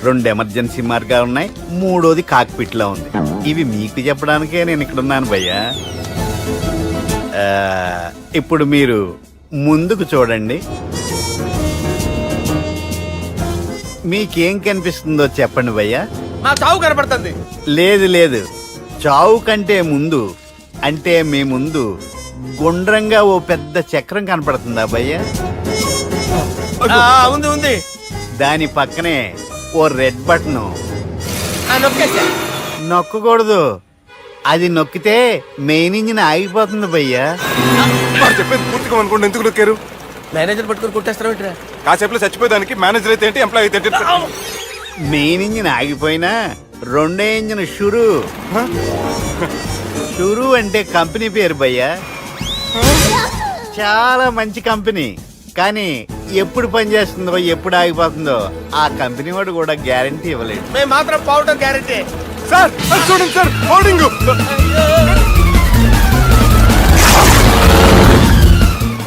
S6: 2 ఎమర్జెన్సీ మార్గాలు ఉన్నాయి. 3వది కాక్పిట్ లో ఉంది. ఇవి మీకు చెప్పడానికే నేను ఇక్కడ ఉన్నాను భయ్యా. ఇప్పుడు మీరు ముందుకు చూడండి. మీకేం కనిపిస్తుందో చెప్పండి భయ్యా.
S4: మా చావు కనపడుతుంది.
S6: లేదు, చావు కంటే ముందు అంటే మీ ముందు గుండ్రంగా ఓ పెద్ద చక్రం కనపడుతుందా భయ్యా?
S4: ఉంది.
S6: దాని పక్కనే ఓ రెడ్ బటన్.
S4: నొక్కేసా.
S6: నొక్కకూడదు, అది నొక్కితే మెయిన్ ఇంజిన్ ఆగిపోతుంది భయ్యా.
S7: వాడు చెప్పేది పూర్తిగా అనుకోండి. ఎందుకు నొక్కారు?
S4: మేనేజర్ పట్టుకుని కొట్టేస్తారా?
S7: కాసేపులో చచ్చిపోయేదానికి మేనేజర్ అయితే ఏంటి, ఎంప్లాయ్ అయితే ఏంటి?
S6: మెయిన్ ఇంజిన్ ఆగిపోయినా 2వ ఇంజిన్ షురు అంటే కంపెనీ పేరు భయ్యా. చాలా మంచి కంపెనీ, కానీ ఎప్పుడు పనిచేస్తుందో ఎప్పుడు ఆగిపోతుందో ఆ కంపెనీ వాడు కూడా గ్యారంటీ ఇవ్వలేడు.
S4: మేము మాత్రం పోవడం గ్యారంటీ.
S7: సార్ చూడండి సార్, హోల్డింగ్.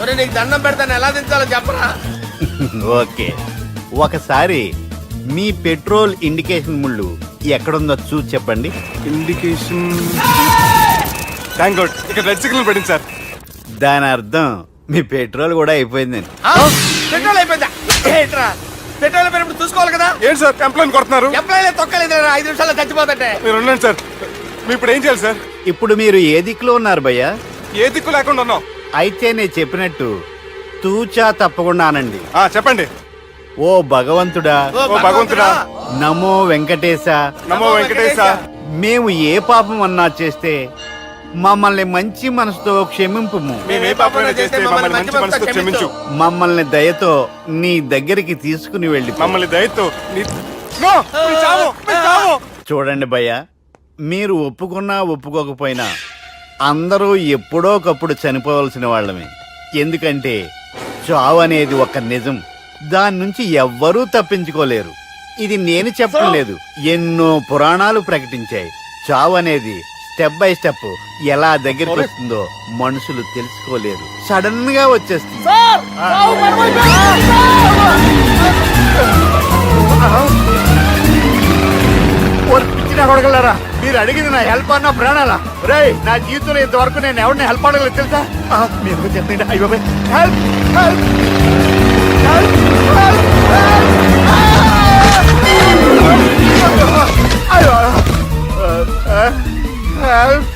S4: ఒరే నీకు దండం పెడతాను, ఎలా దించాలో చెప్పరా?
S6: ఓకే, ఒకసారి మీ పెట్రోల్ ఇండికేషన్ ముళ్ళు ఎక్కడుందో చూసి చెప్పండి.
S7: ఇండికేషన్. థ్యాంక్ గాడ్, ఇక్కడ రెడ్ సిగ్నల్ పడింది సార్.
S6: దాని అర్థం మీ పెట్రోల్ కూడా అయిపోయిందని.
S4: పెట్రోల్ అయిపోయిందా? ఏంట్రా పెట్రోల్ అయిపోయినప్పుడు చూసుకోవాలి కదా.
S7: ఏంటి సార్ ఎంప్లాయ్ కొడుతున్నారు?
S4: ఎంప్లాయీ తొక్కలేదు. 5 నిమిషాల్లో చచ్చిపోతుంటే.
S7: మీరు ఉండండి సార్. మీరు ఇప్పుడు ఏం చేయాలి సార్?
S6: ఇప్పుడు మీరు ఏ దిక్కులో ఉన్నారు భయ్యా?
S7: ఏ దిక్కు లేకుండా ఉన్నాం.
S6: అయితే నేను చెప్పినట్టు తూచా తప్పకుండా అనండి.
S7: చెప్పండి.
S6: ఓ భగవంతుడా,
S7: ఓ భగవంతుడా,
S6: నమో వెంకటేశ,
S7: నమో వెంకటేశ.
S6: మేము ఏ పాపం అన్నా చేస్తే మమ్మల్ని మంచి మనసుతో క్షమింపు.
S7: మేము ఏ పాపమైనా చేస్తే మమ్మల్ని మంచి మనసుతో క్షమించు.
S6: మమ్మల్ని దయతో నీ దగ్గరికి తీసుకుని వెళ్ళి
S7: మమ్మల్ని దయతో నో, మీ చావు, మీ చావు.
S6: చూడండి భయ్య, మీరు ఒప్పుకున్నా ఒప్పుకోకపోయినా అందరూ ఎప్పుడో ఒకప్పుడు చనిపోవలసిన వాళ్ళమే. ఎందుకంటే చావు అనేది ఒక నిజం, దాని నుంచి ఎవ్వరూ తప్పించుకోలేరు. ఇది నేను చెప్పడం లేదు, ఎన్నో పురాణాలు ప్రకటించాయి. చావు అనేది స్టెప్ బై స్టెప్ ఎలా దగ్గరికి వస్తుందో మనుషులు తెలుసుకోలేరు, సడన్ గా వచ్చేస్తుంది. కొడగలరా, మీరు అడిగింది నా హెల్ప్ అన్న ప్రాణాలా? రే, నా జీవితంలో ఇంతవరకు నేను ఎవరిని హెల్ప్ అడగలేదు తెలుసా? మీరు చెప్పండి. అయ్యో హెల్ప్, హెల్ప్,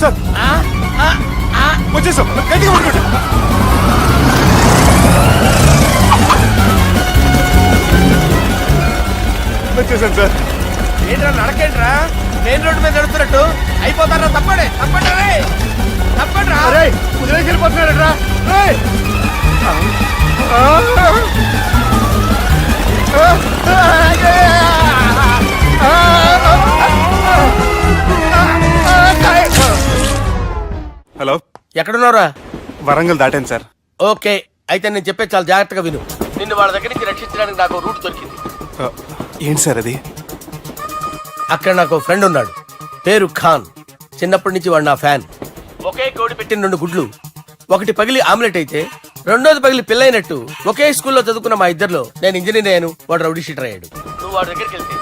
S7: సార్ వచ్చేసాం, గట్టిగా పట్టుకోండి. వచ్చేసాను సార్.
S4: ఏంట్రా నడకేంట్రా? మెయిన్ రోడ్డు మీద నడుస్తున్నట్టు అయిపోతారా? తప్పండి తప్పండి రే, తప్పండి రా.
S6: వదిలేసి వెళ్ళిపోతున్నారా?
S7: హలో,
S4: ఎక్కడున్నారా?
S7: వరంగల్ దాటాను సార్.
S4: ఓకే, అయితే నేను చెప్పే చాలా జాగ్రత్తగా విను. నిన్ను వాళ్ళ దగ్గర నుంచి రక్షించడానికి నాకు రూట్ దొరికింది.
S7: ఏంటి సార్ అది?
S4: అక్కడ నాకు ఫ్రెండ్ ఉన్నాడు, పేరు ఖాన్. చిన్నప్పటి నుంచి వాడు నా ఫ్యాన్. ఒకే కోడి పెట్టిన 2 గుడ్లు, ఒకటి పగిలి ఆమ్లెట్ అయితే రెండోది పగిలి పిల్లైనట్టు ఒకే స్కూల్లో చదువుకున్న మా ఇద్దరిలో నేను ఇంజనీర్ అయ్యాను, వాడు రౌడీ షీటర్ అయ్యాడు. నువ్వు వాడి దగ్గరికి వెళ్తే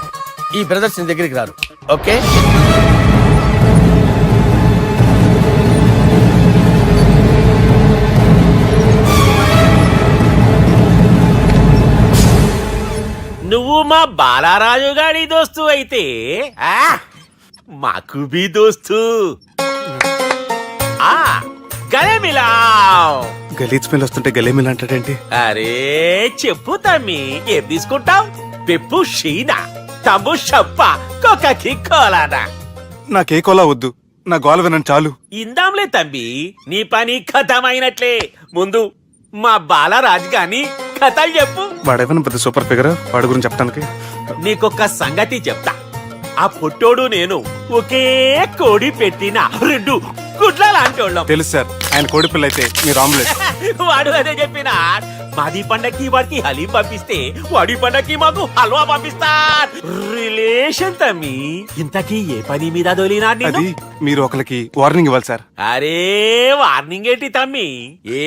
S4: ఈ బ్రదర్స్ నీ దగ్గరికి రారు. ఓకే?
S2: నువ్వు మా బాలారాజు గారి దోస్తు అయితే మాకు బి దోస్తు. గలే మిలావ్.
S7: గలీజ్ స్మెల్ వస్తుంటే గలేమిల్ అంటాడేంటి?
S2: అరే చెప్పు తమ్మి, ఏం తీసుకుంటావ్? పెప్పు షీనా, తమ్ము షప్ప, కొకకి కోలానా?
S7: నాకే కోలా వద్దు, నా గోల వినండి చాలు.
S2: ఇందాంలే తమ్మి, నీ పని ఖతమైనట్లే. ముందు మా బాలరాజు గాని కథలు చెప్పు.
S7: వాడేమైనా పెద్ద సూపర్ ఫిగర్, వాడి గురించి చెప్పడానికి.
S2: నీకొక్క సంగతి చెప్తా. ఆ పుట్టోడు నేను ఒకే కోడి పెట్టిన 2 గుడ్ల లాంటోళ్ళం.
S7: తెలుసు సార్, ఆయన కోడి పిల్ల అయితే మీరు ఆమ్లెట్.
S2: వాడు అదే చెప్పిన. మాది పండక్కి వాడికి హలీం పంపిస్తే వాడి పండక్కి మాకు హల్వా పంపిస్తా. రిలేషన్ తమ్మి. ఇంతకీ ఏ పని మీద దొలినా నిన్ను?
S7: అది మీరు ఒకరికి వార్నింగ్ ఇవ్వాలి సార్.
S2: అరే వార్నింగ్ ఏంటి తమ్మి,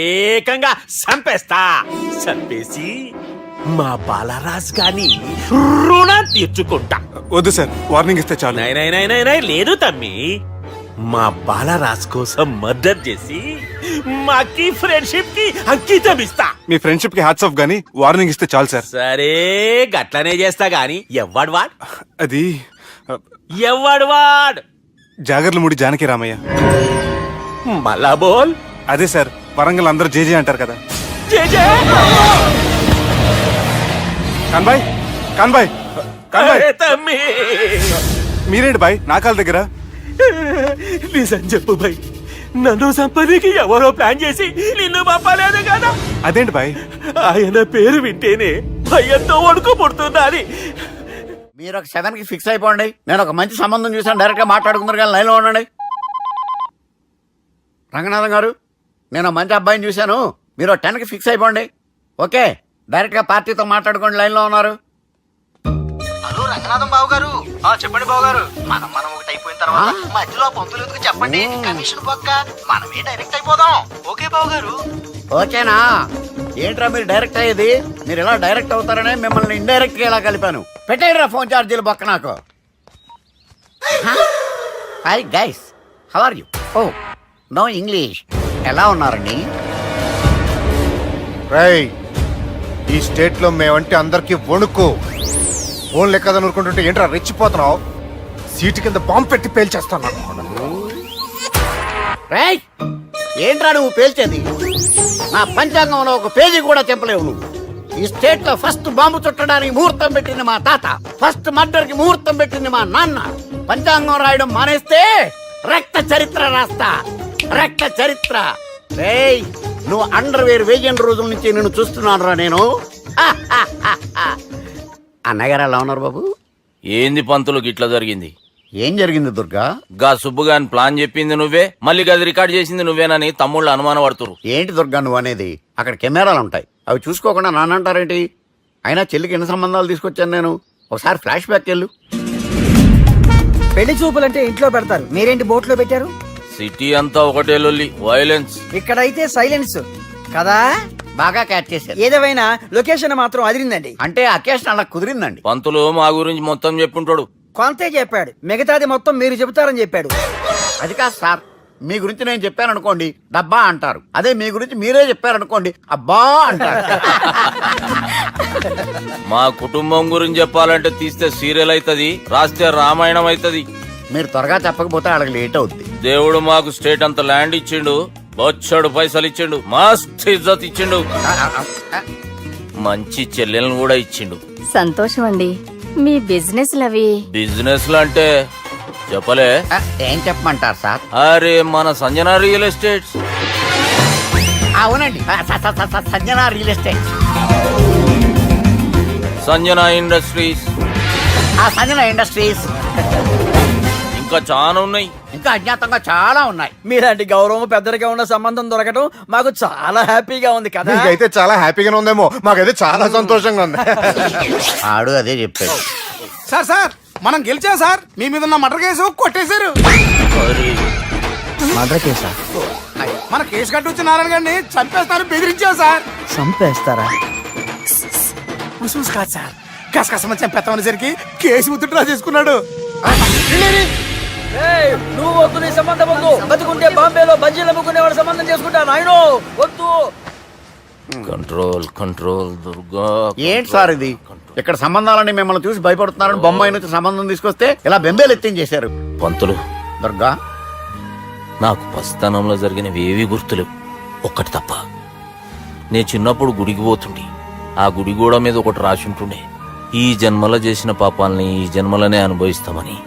S2: ఏకంగా చంపేస్తా. చంపేసి మా బాలరాజ్ గాని రుణం తీర్చుకుంటా.
S7: వద్దు సార్, వార్నింగ్ ఇస్తే చాలు.
S2: నై లేదు తమ్మి, మా బాలరాజ్ కోసం మర్డర్ చేసి మాకి ఫ్రెండ్షిప్ కి అంకితం ఇస్తా.
S7: మీ ఫ్రెండ్షిప్ కి హ్యాట్స్ ఆఫ్ గానీ వార్నింగ్ ఇస్తే చాలు సార్.
S2: సరే గట్లనే చేస్తా గాని ఎవ్వడు వాడ్?
S7: అది
S2: ఎవ్వడు వాడ్?
S7: జాగర్లమూడి జానకి రామయ్య.
S2: మళ్ళా బోల్.
S7: అదే సార్, వరంగల్ అందరూ జేజే అంటారు కదా.
S2: జే జే.
S7: కాన్బాయ్, కాన్బాయ్, కాన్బాయ్.
S2: అరే తమ్మి,
S7: మీరేంటి బాయ్ నా కాళ్ళ దగ్గర?
S2: నిజం చెప్పు భయ్, నన్ను సంపదికి ఎవరో ప్లాన్ చేసి నిన్ను పంపలేదు కదా?
S7: అదేంటి బాయ్?
S2: ఆయన పేరు వింటేనే భయంతో వణుకు పుడుతున్నది.
S6: మీరు ఒక 7కి ఫిక్స్ అయిపోండి. నేను ఒక మంచి సంబంధం చూసాను, డైరెక్ట్ గా మాట్లాడుకుందరు కానీ లైన్లో ఉండండి. రంగనాథం గారు, నేను మంచి అబ్బాయిని చూశాను, మీరు 10కి ఫిక్స్ అయిపోండి. ఓకే, డైరెక్ట్ గా పార్టీతో మాట్లాడుకోండి, లైన్లో ఉన్నారు.
S10: హలో రంగనాథం బాబు గారు. చెప్పండి బాబు గారు. మనం ఒకటి అయిపోయిన తర్వాత మధ్యలో పంతులు ఎందుకు చెప్పండి, కమిషన్ పక్క మనమే డైరెక్ట్ అయిపోదాం. ఓకే బాబు గారు.
S6: ఓకేనా? ఏంట్రా మీరు డైరెక్ట్ అయ్యేది? మీరు ఇలా డైరెక్ట్ అవుతారనే మిమ్మల్ని ఇండైరెక్ట్ గా ఇలా కలిపాను. పెట్టేయరా ఫోన్ ఛార్జీలు పక్క నాకు. Hi guys, how are you? Oh no English. ఎలా ఉన్నారండి?
S11: రేయ్, ఈ స్టేట్ లో మేమంటే అందరికి వణుకు. ఫోన్ లెక్క అనుకుంటుంటే ఏంట్రా రెచ్చిపోతున్నావు? సీటు కింద బాంబు పెట్టి పేల్చేస్తాను.
S6: రేయ్, ఏంట్రా నువ్వు పేల్చేది? నా పంచాంగంలో ఒక పేజీ కూడా తెంపలేవు నువ్వు. ఈ స్టేట్ లో ఫస్ట్ బాంబు చుట్టడానికి ముహూర్తం పెట్టింది మా తాత, ఫస్ట్ మర్డర్ కి ముహూర్తం పెట్టింది మా నాన్న. పంచాంగం రాయడం మానేస్తే రక్త చరిత్ర రాస్తా, రక్త చరిత్ర. రేయ్, నువ్వు అండర్వేర్ వేయని రోజుల నుంచి నిన్ను చూస్తున్నాను రా నేను. అన్నగారు ఎలా ఉన్నారు బాబు?
S8: ఏంది పంతులు గిట్లా జరిగింది?
S6: ఏం జరిగింది దుర్గా?
S8: గా సుబ్బుగాని ప్లాన్ చెప్పింది నువ్వే, మళ్ళీ గది రికార్డ్ చేసింది నువ్వేనని తమ్ముళ్ళు అనుమానం పడుతురు.
S6: ఏంటి దుర్గా నువ్వు అనేది? అక్కడ కెమెరాలు ఉంటాయి, అవి చూసుకోకుండా నాన్నంటారేంటి? అయినా చెల్లికి ఎన్ని సంబంధాలు తీసుకొచ్చాను నేను. ఒకసారి ఫ్లాష్ బ్యాక్ వెళ్ళు.
S10: పెళ్లి చూపులంటే ఇంట్లో పెడతారు, మీరేంటి బోట్లో పెట్టారు?
S8: సిటీ అంతా ఒకటే లొల్లి, వైలెన్స్.
S10: ఇక్కడైతే సైలెన్స్ కదా.
S6: బాగా క్యాచ్ చేశారు.
S10: ఏదేమైనా లొకేషన్ మాత్రం అదిరిందండి.
S6: అంటే అకేషన్ అలా కుదిరిందండి.
S8: పంతులు మా గురించి మొత్తం చెప్పుంటాడు.
S10: కొంతే చెప్పాడు, మిగతాది మొత్తం మీరు చెబుతారని చెప్పాడు.
S6: అది కాదు సార్, మీ గురించి నేను చెప్పాను అనుకోండి డబ్బా అంటారు, అదే మీ గురించి మీరే చెప్పారనుకోండి అబ్బా అంటారు.
S8: మా కుటుంబం గురించి చెప్పాలంటే తీస్తే సీరియల్ అవుతుంది, రాస్తే రామాయణం అవుతుంది.
S6: మీరు త్వరగా చెప్పకపోతే వాళ్ళకి లేట్ అవుద్ది.
S8: దేవుడు మాకు స్టేట్ అంత ల్యాండ్ ఇచ్చిండు, బొచ్చడు పైసలు ఇచ్చిండు, మస్త్ ఇజ్జత్ ఇచ్చిండు, మంచి చెల్లెలను కూడా ఇచ్చిండు.
S9: సంతోషం అండి. మీ బిజినెస్ లవి
S8: బిజినెస్ అంటే చెప్పలే.
S6: ఏం చెప్పమంటారు సార్?
S8: అరే మన సంజన రియల్ ఎస్టేట్స్.
S6: అవునండి, Sanjana real estate,
S8: Sanjana industries,
S6: Sanjana industries.
S8: ఇంకా చాలా ఉన్నాయి.
S5: ఇంకా అజ్ఞాతంగా చాలా ఉన్నాయి. మీలాంటి గౌరవం పెద్దరిగా ఉన్న సంబంధం దొరకడం మాకు చాలా హ్యాపీగా ఉంది కదా.
S11: మీకైతే చాలా హ్యాపీగానే ఉందేమో, మాకైతే చాలా సంతోషంగా ఉంది.
S6: ఆడు అదే చెప్పాడు.
S4: సార్ సార్ మనం గెలిచాం సార్. మీ మీద ఉన్న మర్డర్ కేసు కొట్టేశారు.
S5: మర్డర్ కేసా?
S4: మన కేసు కట్టి వచ్చిన నారాయణ గారిని చంపేస్తాను బెదిరించావు సార్.
S5: చంపేస్తారా?
S4: చూసి కాదు సార్, కసకసమని చంపేస్తామనేసరికి కేసు ఉత్తుట్రా చేసుకున్నాడు.
S5: నువ్వు వద్దు, నీ సంబంధం వద్దు. బతుకుంటే బాంబేలో బజ్జీలు అమ్ముకునే వాడు సంబంధం చేసుకుంటా. నాయనో వద్దు.
S8: Control control Durga.
S6: ఏంటి సార్ ఇది? ఇక్కడ సంబంధాలని మిమ్మల్ని చూసి భయపడుతున్నారని బొమ్మాయి నుంచి సంబంధం తీసుకొస్తే ఇలా బెంబేలు ఎత్తించేశారు.
S8: పంతులు,
S6: దుర్గా,
S8: నాకు పసితనంలో జరిగినవి ఏవి గుర్తులేవు, ఒక్కటి తప్ప. నేను చిన్నప్పుడు గుడికి పోతుండే. ఆ గుడి గోడ మీద ఒకటి రాసి ఉంటుండే, ఈ జన్మలో చేసిన పాపాలని ఈ జన్మలనే అనుభవిస్తామని.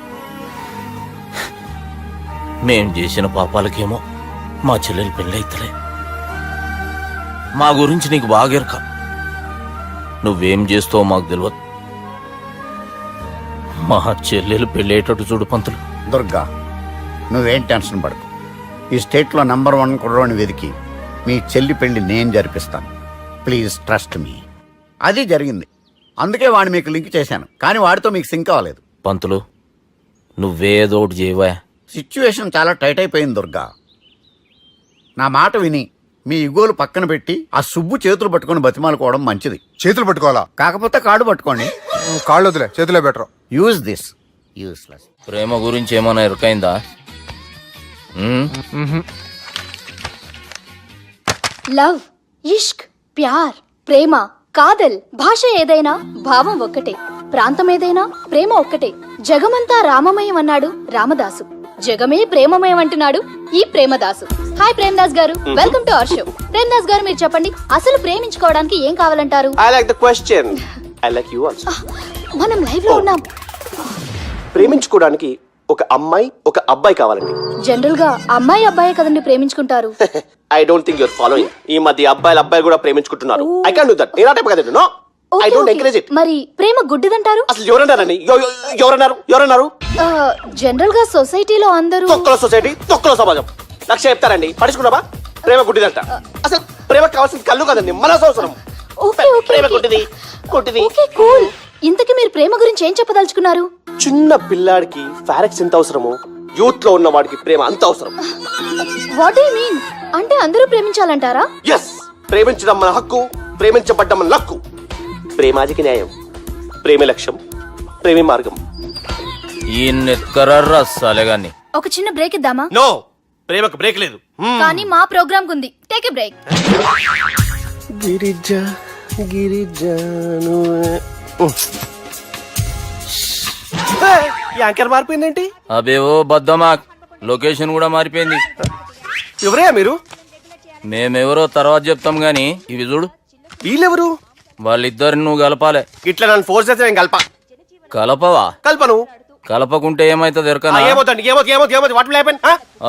S8: మేం చేసిన పాపాలకేమో మా చెల్లెలు పెళ్ళైతలే. మా గురించి నీకు బాగా ఎరక. నువ్వేం చేస్తావో మాకు తెలియదు. మా చెల్లెలు పెళ్ళేటట్టు చూడు పంతులు.
S6: దుర్గా, నువ్వేం టెన్షన్ పడకు. ఈ స్టేట్లో నంబర్ 1 కుర్రోని వెతికి మీ చెల్లి పెళ్లి నేను జరిపిస్తాను. Please trust me. అది జరిగింది, అందుకే వాడిని మీకు లింక్ చేశాను. కానీ వాడితో మీకు సింక్ అవ్వలేదు.
S8: పంతులు, నువ్వేదోటి చేయవా.
S6: సిచ్యువేషన్ చాలా టైట్ అయిపోయింది దుర్గా. నా మాట విని మీ ఇగోలు పక్కన పెట్టి ఆ సుబ్బు చేతులు పట్టుకొని బతిమాలుకోవడం మంచిది.
S11: చేతులు పట్టుకోవాలా?
S6: కాకపోతే కాడు పట్టుకోండి.
S11: కాళ్ళు వదిలే, చేతులే బెటర్.
S6: Use this. యూస్లెస్.
S8: ప్రేమ గురించి ఏమైనా ఎరకైందా?
S9: లవ్, ఇష్క్, ప్యార్, ప్రేమ, కాదల్, భాష ఏదైనా భావం ఒక్కటే, ప్రాంతం ఏదైనా ప్రేమ ఒక్కటే. జగమంతా రామమయం అన్నాడు రామదాసు, జగమే ప్రేమమయం అంటున్నాడు ఈ ప్రేమదాసు. హాయ్ ప్రేమదాస్ గారు, welcome to our show. Premadasa గారు, మీరు చెప్పండి, అసలు ప్రేమించుకోవడానికి ఏం కావాలంటారు?
S10: I like the question. I like you also.
S9: మనం లైవ్ లో ఉన్నాం.
S10: ప్రేమించుకోవడానికి ఒక అమ్మాయి ఒక అబ్బాయి కావాలండి.
S9: జనరల్ గా అమ్మాయి అబ్బాయి కదండి ప్రేమించుకుంటారు.
S10: I don't think your following. ఈ మధ్య అబ్బాయిలు కూడా ప్రేమించుకుంటున్నారు. I can't do that. నేను ఆ టైప్ కదండి. No, I don't encourage it.
S9: మరి ప్రేమ గుడ్డిదంటారు?
S10: అసలు ఎవరన్నారండి? ఎవరన్నారు?
S9: జనరల్ గా సొసైటీలో అందరూ
S10: తొక్కల సొసైటీ, తొక్కల సమాజం లక్ష్య చెప్తారండి. పడుచుకున్నావా? ప్రేమ గుడ్డిదంట. అసలు ప్రేమ కావాల్సింది కళ్ళు కదండి, మనసు అవసరం. ప్రేమ గుడ్డిది.
S9: Okay, cool. ఇంతకీ మీరు ప్రేమ గురించి ఏం చెప్పదలుచుకున్నారు?
S10: చిన్న పిల్లాడికి ఫారెక్స్ ఎంత అవసరమో యూత్ లో ఉన్న వాడికి ప్రేమ అంత అవసరం.
S9: What do you mean? అంటే అందరూ ప్రేమించాలంటారా?
S10: ఎస్, ప్రేమించడం మన హక్కు, ప్రేమించబడ్డం మన లక్కు. ప్రేమాజికి న్యాయం, ప్రేమే లక్ష్యం, ప్రేమే మార్గం.
S8: ఈ నెత్కరర్రా సాలెగాన్ని.
S9: ఒక చిన్న బ్రేక్ ఇద్దామా?
S2: నో, ప్రేమకు బ్రేక్ లేదు.
S9: కానీ మా ప్రోగ్రామ్ కుంది. Take a break.
S10: యాంకర్ మారిపోయిందేంటి?
S8: అబేవో బద్దమాక్, లొకేషన్ కూడా మారిపోయింది.
S10: ఎవరే మీరు?
S8: మేమెవరో తర్వాత చెప్తాం గాని ఇవి చూడు.
S10: వీళ్ళెవరు?
S8: వాళ్ళిద్దరిని నువ్వు కలపాలే.
S10: ఇట్లా నన్ను ఫోర్స్ చేస్తే నేను
S8: కలపవా?
S10: కల్పను.
S8: కలపకుంటే ఏమైతుంది ఎరకనా?
S10: ఏమవుతుంది? What will happen?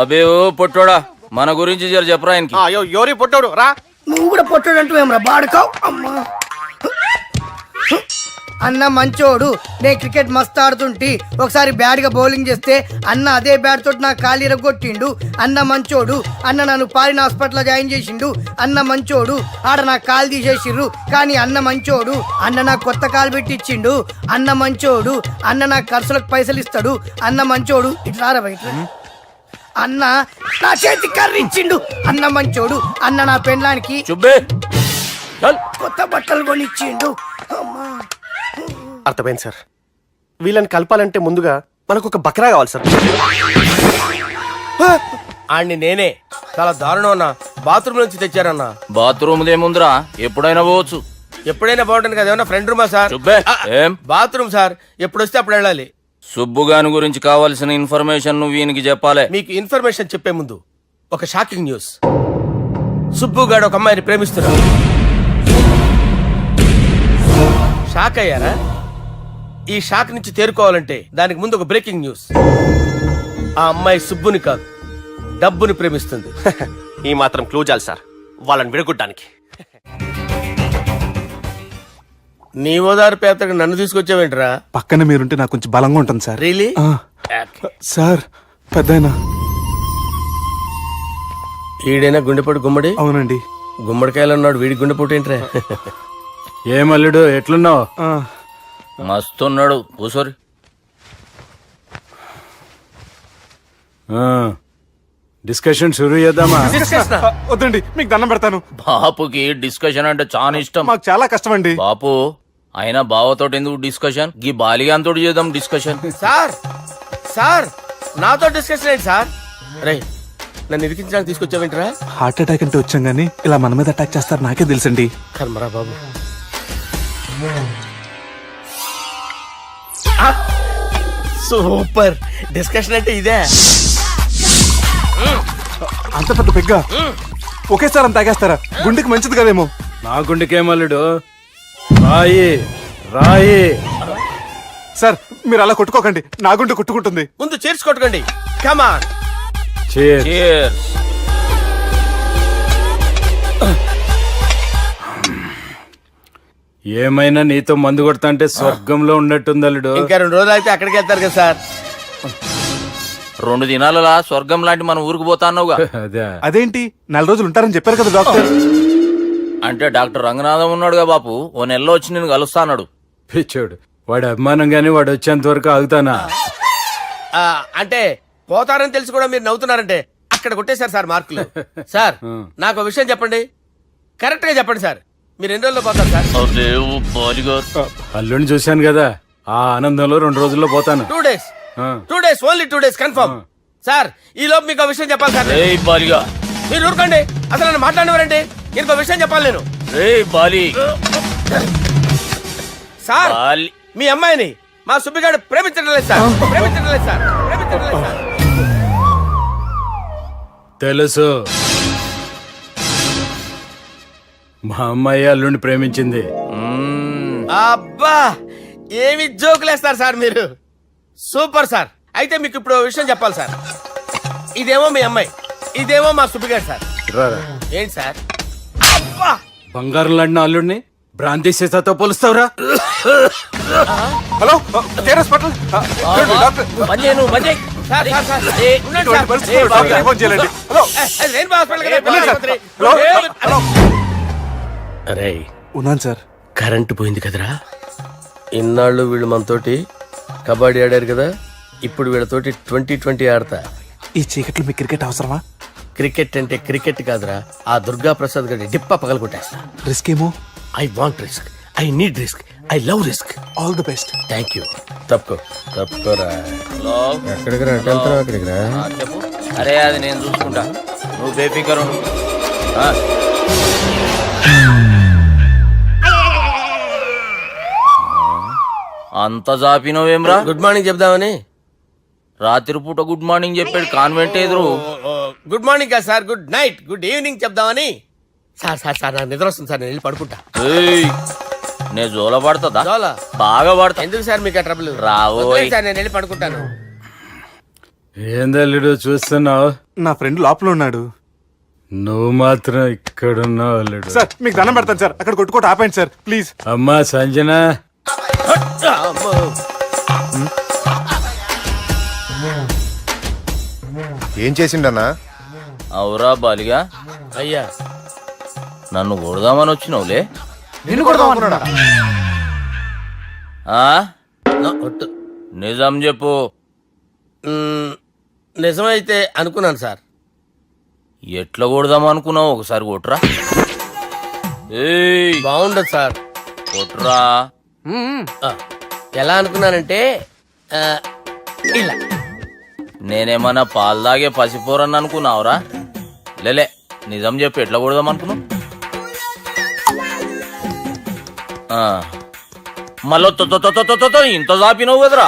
S8: అబేవో పొట్టోడా, మన గురించి జర చెప్పరా ఆయనకి.
S10: ఎవరి పొట్టాడు రా.
S4: నువ్వు కూడా పొట్టాడంటూ ఏమరా బాడుకావు. అమ్మా అన్న మంచోడు. నేను క్రికెట్ మస్తు ఆడుతుంటి, ఒకసారి బ్యాట్ గా బౌలింగ్ చేస్తే అన్న అదే బ్యాట్ తోటి నా కాలు ఇరగొట్టిండు. అన్న మంచోడు. అన్న నన్ను పాలిన హాస్పిటల్ జాయిన్ చేసిండు. అన్న మంచోడు. ఆడ నా కాలు తీసేసిర్రు, కానీ అన్న మంచోడు. అన్న నాకు కొత్త కాలు పెట్టిచ్చిండు. అన్న మంచోడు. అన్న నాకు ఖర్చులకు పైసలు ఇస్తాడు. అన్న మంచోడు. ఇట్లా రా బయట. అన్న నా చేతి కర్రీ ఇచ్చిండు. అన్న మంచోడు. అన్న నా పెళ్ళానికి
S8: చుబ్బే
S4: కొత్త బట్టలు కొనిచ్చిండు. అమ్మా
S10: అర్థమైంది సార్. వీళ్ళని కలపాలంటే ముందుగా మనకు ఒక బక్రా కావాలి సార్.
S4: ఆడిని నేనే చాలా దారుణం అన్న. బాత్రూమ్ నుంచి తెచ్చారన్నా.
S8: బాత్రూమ్ దేముందిరా, ఎప్పుడైనా పోవచ్చు.
S4: ఎప్పుడైనా బాగుంటుంది కదా. ఏమన్నా ఫ్రెండ్ రూమా సార్?
S8: చుబ్బే ఏం
S4: బాత్రూమ్ సార్, ఎప్పుడు వస్తే అప్పుడు వెళ్ళాలి.
S8: సుబ్బుగాని గురించి కావాల్సిన ఇన్ఫర్మేషన్ నువ్వు ఈయనకి చెప్పాలి.
S4: మీకు ఇన్ఫర్మేషన్ చెప్పే ముందు ఒక షాకింగ్ న్యూస్. సుబ్బుగాడు ఒక అమ్మాయిని ప్రేమిస్తున్నాడు. షాక్ అయ్యారా? ఈ షాక్ నుంచి తేరుకోవాలంటే దానికి ముందు ఒక బ్రేకింగ్ న్యూస్. ఆ అమ్మాయి సుబ్బుని కాదు, డబ్బుని ప్రేమిస్తుంది.
S10: ఈ మాత్రం క్లూ చాలు సార్ వాళ్ళని విడగొట్టడానికి.
S4: నీ ఓదారు పేతకి నన్ను తీసుకొచ్చావేంట్రా?
S7: పక్కన మీరుంటే నాకు కొంచెం బలంగా ఉంటుంది సార్.
S4: రియలీ?
S7: సార్ పెద్దయినా.
S4: ఈడైనా గుండెపోటు గుమ్మడి
S7: అవునండి.
S4: గుమ్మడికాయలు ఉన్నాడు, వీడి గుండెపోటు ఏంట్రా?
S5: ఏమల్లుడు ఎట్లున్నావు?
S8: మస్తున్నాడు కూసోరి.
S5: డిస్కషన్ షురూ చేద్దామా?
S7: వద్దండి, మీకు దండం పెడతాను.
S8: బాపుకి డిస్కషన్ అంటే చాలా ఇష్టం.
S7: మాకు చాలా కష్టం అండి.
S8: బాపు అయినా బావతోటి ఎందుకు డిస్కషన్? గీ బాలిగాంతోటి చేద్దాం డిస్కషన్.
S4: సార్ సార్ నాతో డిస్కషన్ ఏంటి సార్? రే నన్ను ఇరికించడానికి తీసుకొచ్చావేంట్రా?
S7: హార్ట్ అటాక్ అంటే వచ్చాం గానీ ఇలా మన మీద అటాక్ చేస్తారు నాకే తెలుసండి.
S4: కర్మరా బాబు. సూపర్ డిస్కషన్ అంటే ఇదే.
S7: అంత పెద్ద పెగ్గ ఒకేసారి అంత తాగేస్తారా? గుండెకి మంచిది కదేమో.
S5: నా గుండెకేమల్లుడు రాయి రాయి.
S7: సార్ మీరు అలా కొట్టుకోకండి, నా గుండె కొట్టుకుంటుంది.
S4: ముందు చేర్చి కొట్టుకోండి. కమాన్.
S8: Cheers.
S5: ఏమైనా నీతో మందు కొడతా అంటే స్వర్గంలో ఉన్నట్టుంది అల్లుడు.
S4: ఇంకా 2 రోజులు అయితే అక్కడికి వెళ్తారు కదా సార్.
S8: 2 దినాలలా స్వర్గం లాంటి మన ఊరికి పోతాన్నావుగా.
S5: అదే
S7: అదేంటి 4 రోజులు ఉంటారని చెప్పారు కదా డాక్టర్.
S8: అంటే డాక్టర్ రంగనాథం ఉన్నాడుగా బాపు, ఓ నెలలో వచ్చి నేను కలుస్తాన్నాడు.
S5: పిచ్చోడు, వాడి అభిమానం గాని వాడు వచ్చేంత వరకు ఆగుతానా?
S4: అంటే పోతారని తెలిసి కూడా మీరు నవ్వుతున్నారంటే అక్కడ కొట్టేశారు సార్ మార్కులు. సార్ నాకు ఒక విషయం చెప్పండి, కరెక్ట్ గా చెప్పండి సార్. మీరు ఎన్ని రోజుల్లో పోతారు సార్?
S5: అల్లుడిని చూశాను కదా, ఆ ఆనందంలో 2 రోజుల్లో పోతాను.
S4: 2 days. 2 days, only 2 days confirm. Sir ఈ లోపు మీకు ఒక విషయం చెప్పాలి సార్.
S8: బాలిగా
S4: మీరు ఊరుకోండి, అసలు నన్ను మాట్లాడేవారండి. ఇంకో విషయం చెప్పాలి నేను.
S8: బాలి
S4: సార్ మీ అమ్మాయిని మా సుబ్బిగాడు ప్రేమించడం లేదు సార్. ప్రేమించడం లేదు సార్. ప్రేమించడం లేదు సార్.
S5: తెలుసు, మా అమ్మాయి అల్లుడిని ప్రేమించింది.
S4: అబ్బా ఏమి జోకులేస్తారు సార్ మీరు. Super sir. అయితే మీకు ఇప్పుడు ఓ విషయం చెప్పాలి సార్. ఇదేమో మీ అమ్మాయి, ఇదేమో మా సుబ్బిగాడు సార్.
S5: రారా.
S4: ఏంటి సార్? అబ్బా
S5: బంగారం లాంటి అల్లుడిని భ్రాంతి సీతతో పోలుస్తావురా?
S7: హలో కేరస్ పటల్ డాక్టర్.
S4: సార్ సార్ సార్ ఉండండి సార్.
S7: ఫోన్ చేయాలండి. హలో
S4: రెయిన్బో హాస్పిటల్ కదా, పిల్లల ఆసుపత్రి.
S7: హలో
S4: అరే
S7: ఉన్నాను సార్.
S4: కరెంటు పోయింది కదరా. ఇన్నాళ్ళు వీళ్ళు మనతోటి కబడ్డీ ఆడారు కదా, ఇప్పుడు వీళ్ళతోటి 2020 ఆడతా.
S7: ఈ చీకట్లో మీకు క్రికెట్ అవసరమా?
S4: క్రికెట్ అంటే క్రికెట్ కాదురా, ఆ దుర్గా ప్రసాద్ గారి డిప్ప పగల కొట్టేస్తా.
S7: రిస్క్ ఏమో.
S4: I want risk, I need risk, I love risk.
S7: All the best.
S4: Thank you. తప్పుకోరా. ఎక్కడికి రా? అక్కడికి రా.
S8: చెప్పు. అరే అది నేను చూసుకుంటా, నువ్వు బేఫికర్ ఉండు. అంత జాపినవేమ్రా?
S4: గుడ్ మార్నింగ్ చెప్దామని.
S8: రాత్రి పూట గుడ్ మార్నింగ్ చెప్పాడు కాన్వెంట్ ఎదురు.
S4: గుడ్ మార్నింగ్ కాదు sir, good night, good evening చెప్దామని. సార్ సార్ సార్ నాకు నిద్ర వస్తుంది సార్, నేను వెళ్ళి పడుకుంటా.
S8: నే జోల పడుతుందా?
S4: జోలా?
S8: బాగా పడతా.
S4: ఎందుకు సార్ మీకు ఆ ట్రబుల్?
S8: రావోయ్
S4: సార్ నేను వెళ్ళి పడుకుంటాను.
S5: ఏందల్లుడు చూస్తున్నావు?
S7: నా ఫ్రెండ్ లోపల ఉన్నాడు.
S5: నువ్వు మాత్రం ఇక్కడున్నావు అల్లుడు.
S7: సార్ మీకు దండం పెడతాను సార్, అక్కడ కొట్టుకోట ఆపండి సార్ ప్లీజ్.
S5: అమ్మా సంజన,
S11: ఏం చేసిండన్నా?
S8: అవురా బాలిగా,
S4: అయ్యా
S8: నన్ను కొడదామని వచ్చినావులే.
S7: నిన్ను కొడదామన్నాడా?
S8: నిజం చెప్పు.
S4: నిజమైతే అనుకున్నాను సార్.
S8: ఎట్లా కొడదాం అనుకున్నావు? ఒకసారి కొట్రా.
S4: బాగుండదు సార్.
S8: కొట్రా.
S4: ఎలా అనుకున్నానంటే ఇలా.
S8: నేనేమన్నా పాలు తాగే పసిపోరని అనుకున్నావురా? లేలే, నిజం చెప్పు, ఎట్లా కొడదాం అనుకున్నావు? మళ్ళీ ఇంత చాపినవు కదరా?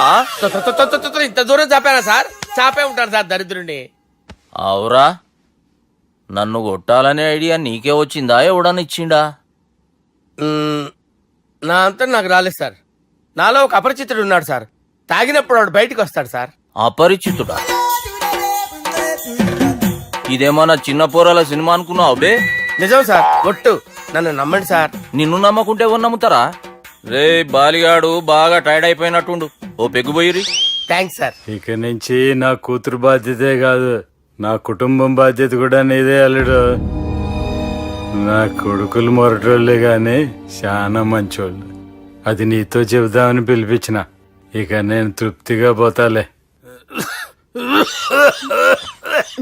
S4: ఇంత దూరం చాపానా సార్? చాపే ఉంటాను సార్ దరిద్రుడిని.
S8: అవురా, నన్ను కొట్టాలనే ఐడియా నీకే వచ్చిందా? ఎవడని ఇచ్చిండా?
S4: నా అంతా నాకు రాలేదు సార్. నాలో ఒక అపరిచితుడు ఉన్నాడు సార్. తాగినప్పుడు వాడు బయటకు వస్తాడు సార్.
S8: అపరిచితుడా? ఇదేమన్నా చిన్న పోరాల సినిమా అనుకున్నావు బే?
S4: నిజం సార్, ఒట్టు, నన్ను నమ్మండి సార్.
S8: నిన్ను నమ్మకుంటే ఎవరు నమ్ముతారా? రే బాలిగాడు బాగా టైర్డ్ అయిపోయినట్టుండు, ఓ పెగ్గు పోయిరి.
S4: Thanks sir.
S5: ఇక నుంచి నా కూతురు బాధ్యతే కాదు, నా కుటుంబం బాధ్యత కూడా నీదే అల్లుడు. నా కొడుకులు మొరటోళ్ళే గాని చాలా మంచోళ్ళు. అది నీతో చెబుదామని పిలిపించిన. ఇక నేను తృప్తిగా పోతాలే.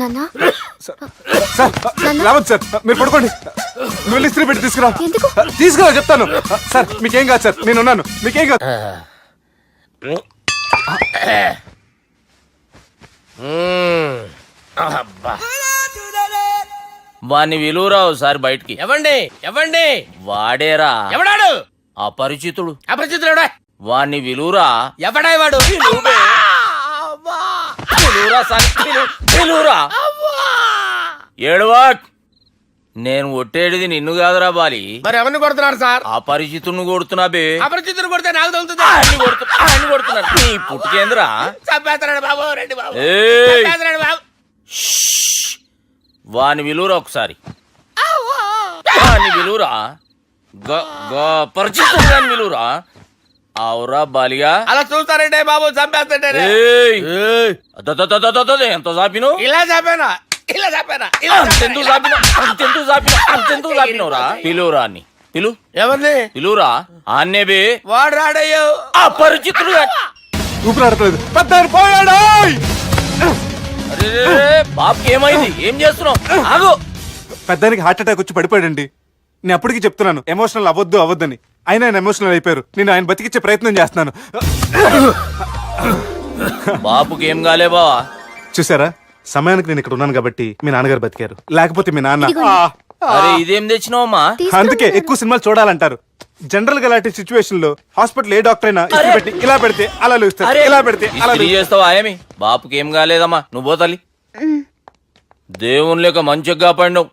S9: నాన్నా
S7: సార్ రావద్దు సార్, మీరు పడుకోండి. నువ్వు వెళ్ళి ఇస్త్రీ పెట్టి తీసుకురా.
S9: ఎందుకు?
S7: తీసుకురా చెప్తాను. సార్ మీకేం కాదు సార్, నేను ఉన్నాను, మీకేం కాదు.
S8: వాణ్ణి విలువరావు సార్ బయటికి.
S4: ఎవండి ఎవండి
S8: వాడేరా
S4: ఎవడాడు?
S8: అపరిచితుడు.
S4: అపరిచితుడు
S8: వాణ్ణి విలువరా.
S4: ఎవడా వాడు?
S8: విలువరా సార్, విలువరా. ఏడవాక్. నేను ఒట్టేడిది నిన్ను కాదురా బాలి.
S4: మరి ఎవరిని కొడుతున్నారు సార్?
S8: అపరిచితుడిని కొడుతున్నా బే.
S4: అపరిచితుడు కొడితే నాకు తగులుతుందా?
S8: ఆయన కొడుతున్నారు. నీ పుట్టుకేంద్రా.
S4: చంపేస్తున్నాడు బాబు, రండి బాబు.
S8: ఏయ్!
S4: చంపేస్తున్నాడు బాబు.
S8: వాని విలువరా ఒకసారి. వాని విలువరా. పరిచితుడు గాని విలువరా. అవురా బాలిగా.
S4: అలా చూస్తారంటే బాబు, చంపేస్తాడే.
S8: ఏయ్! ఎంత చాపిను?
S4: ఇలా చంపానా? ఇలా చంపానా?
S8: అంతెందుకు చాపినవురా? పిలువురా అని పిలు.
S4: ఎవరిని
S8: పిలువురా. ఆన్నే బే.
S4: వాడు రాడయ్యో.
S8: అపరిచితుడు గాని.
S7: ఊపిరాడట్లేదు. పెద్ద పోయాడు.
S8: అరే బాబుకి ఏమైంది? ఏం చేస్తున్నావు? ఆగు.
S7: పెద్దానికి హార్ట్ అటాక్ వచ్చి పడిపోయాడండి. నేను అప్పటికి చెప్తున్నాను ఎమోషనల్ అవ్వద్దని. అయినా ఆయన ఎమోషనల్ అయిపోయారు. నేను ఆయన బతికిచ్చే ప్రయత్నం చేస్తున్నాను.
S8: బాబుకి ఏం కాలే బావా?
S7: చూసారా, సమయానికి నేను ఇక్కడ ఉన్నాను కాబట్టి మీ నాన్నగారు బతికారు. లేకపోతే మీ నాన్న
S8: అరే ఇదేం తెచ్చినావమ్మా?
S7: అందుకే ఎక్కువ సినిమాలు చూడాలంటారు. జనరల్ గా అలాంటి సిచ్యువేషన్ లో హాస్పిటల్ ఏ డాక్టర్ అయినా ఇస్త్రీ పెట్టి ఇలా పెడితే అలా లూస్తారు, ఇలా పెడితే అలా
S8: ఇస్త్రీ చేస్తావా ఏమి? బాపుకి ఏం కాలేదమ్మా, నువ్వు పోతల్లి. దేవుని లేక మంచిగా పడినావు.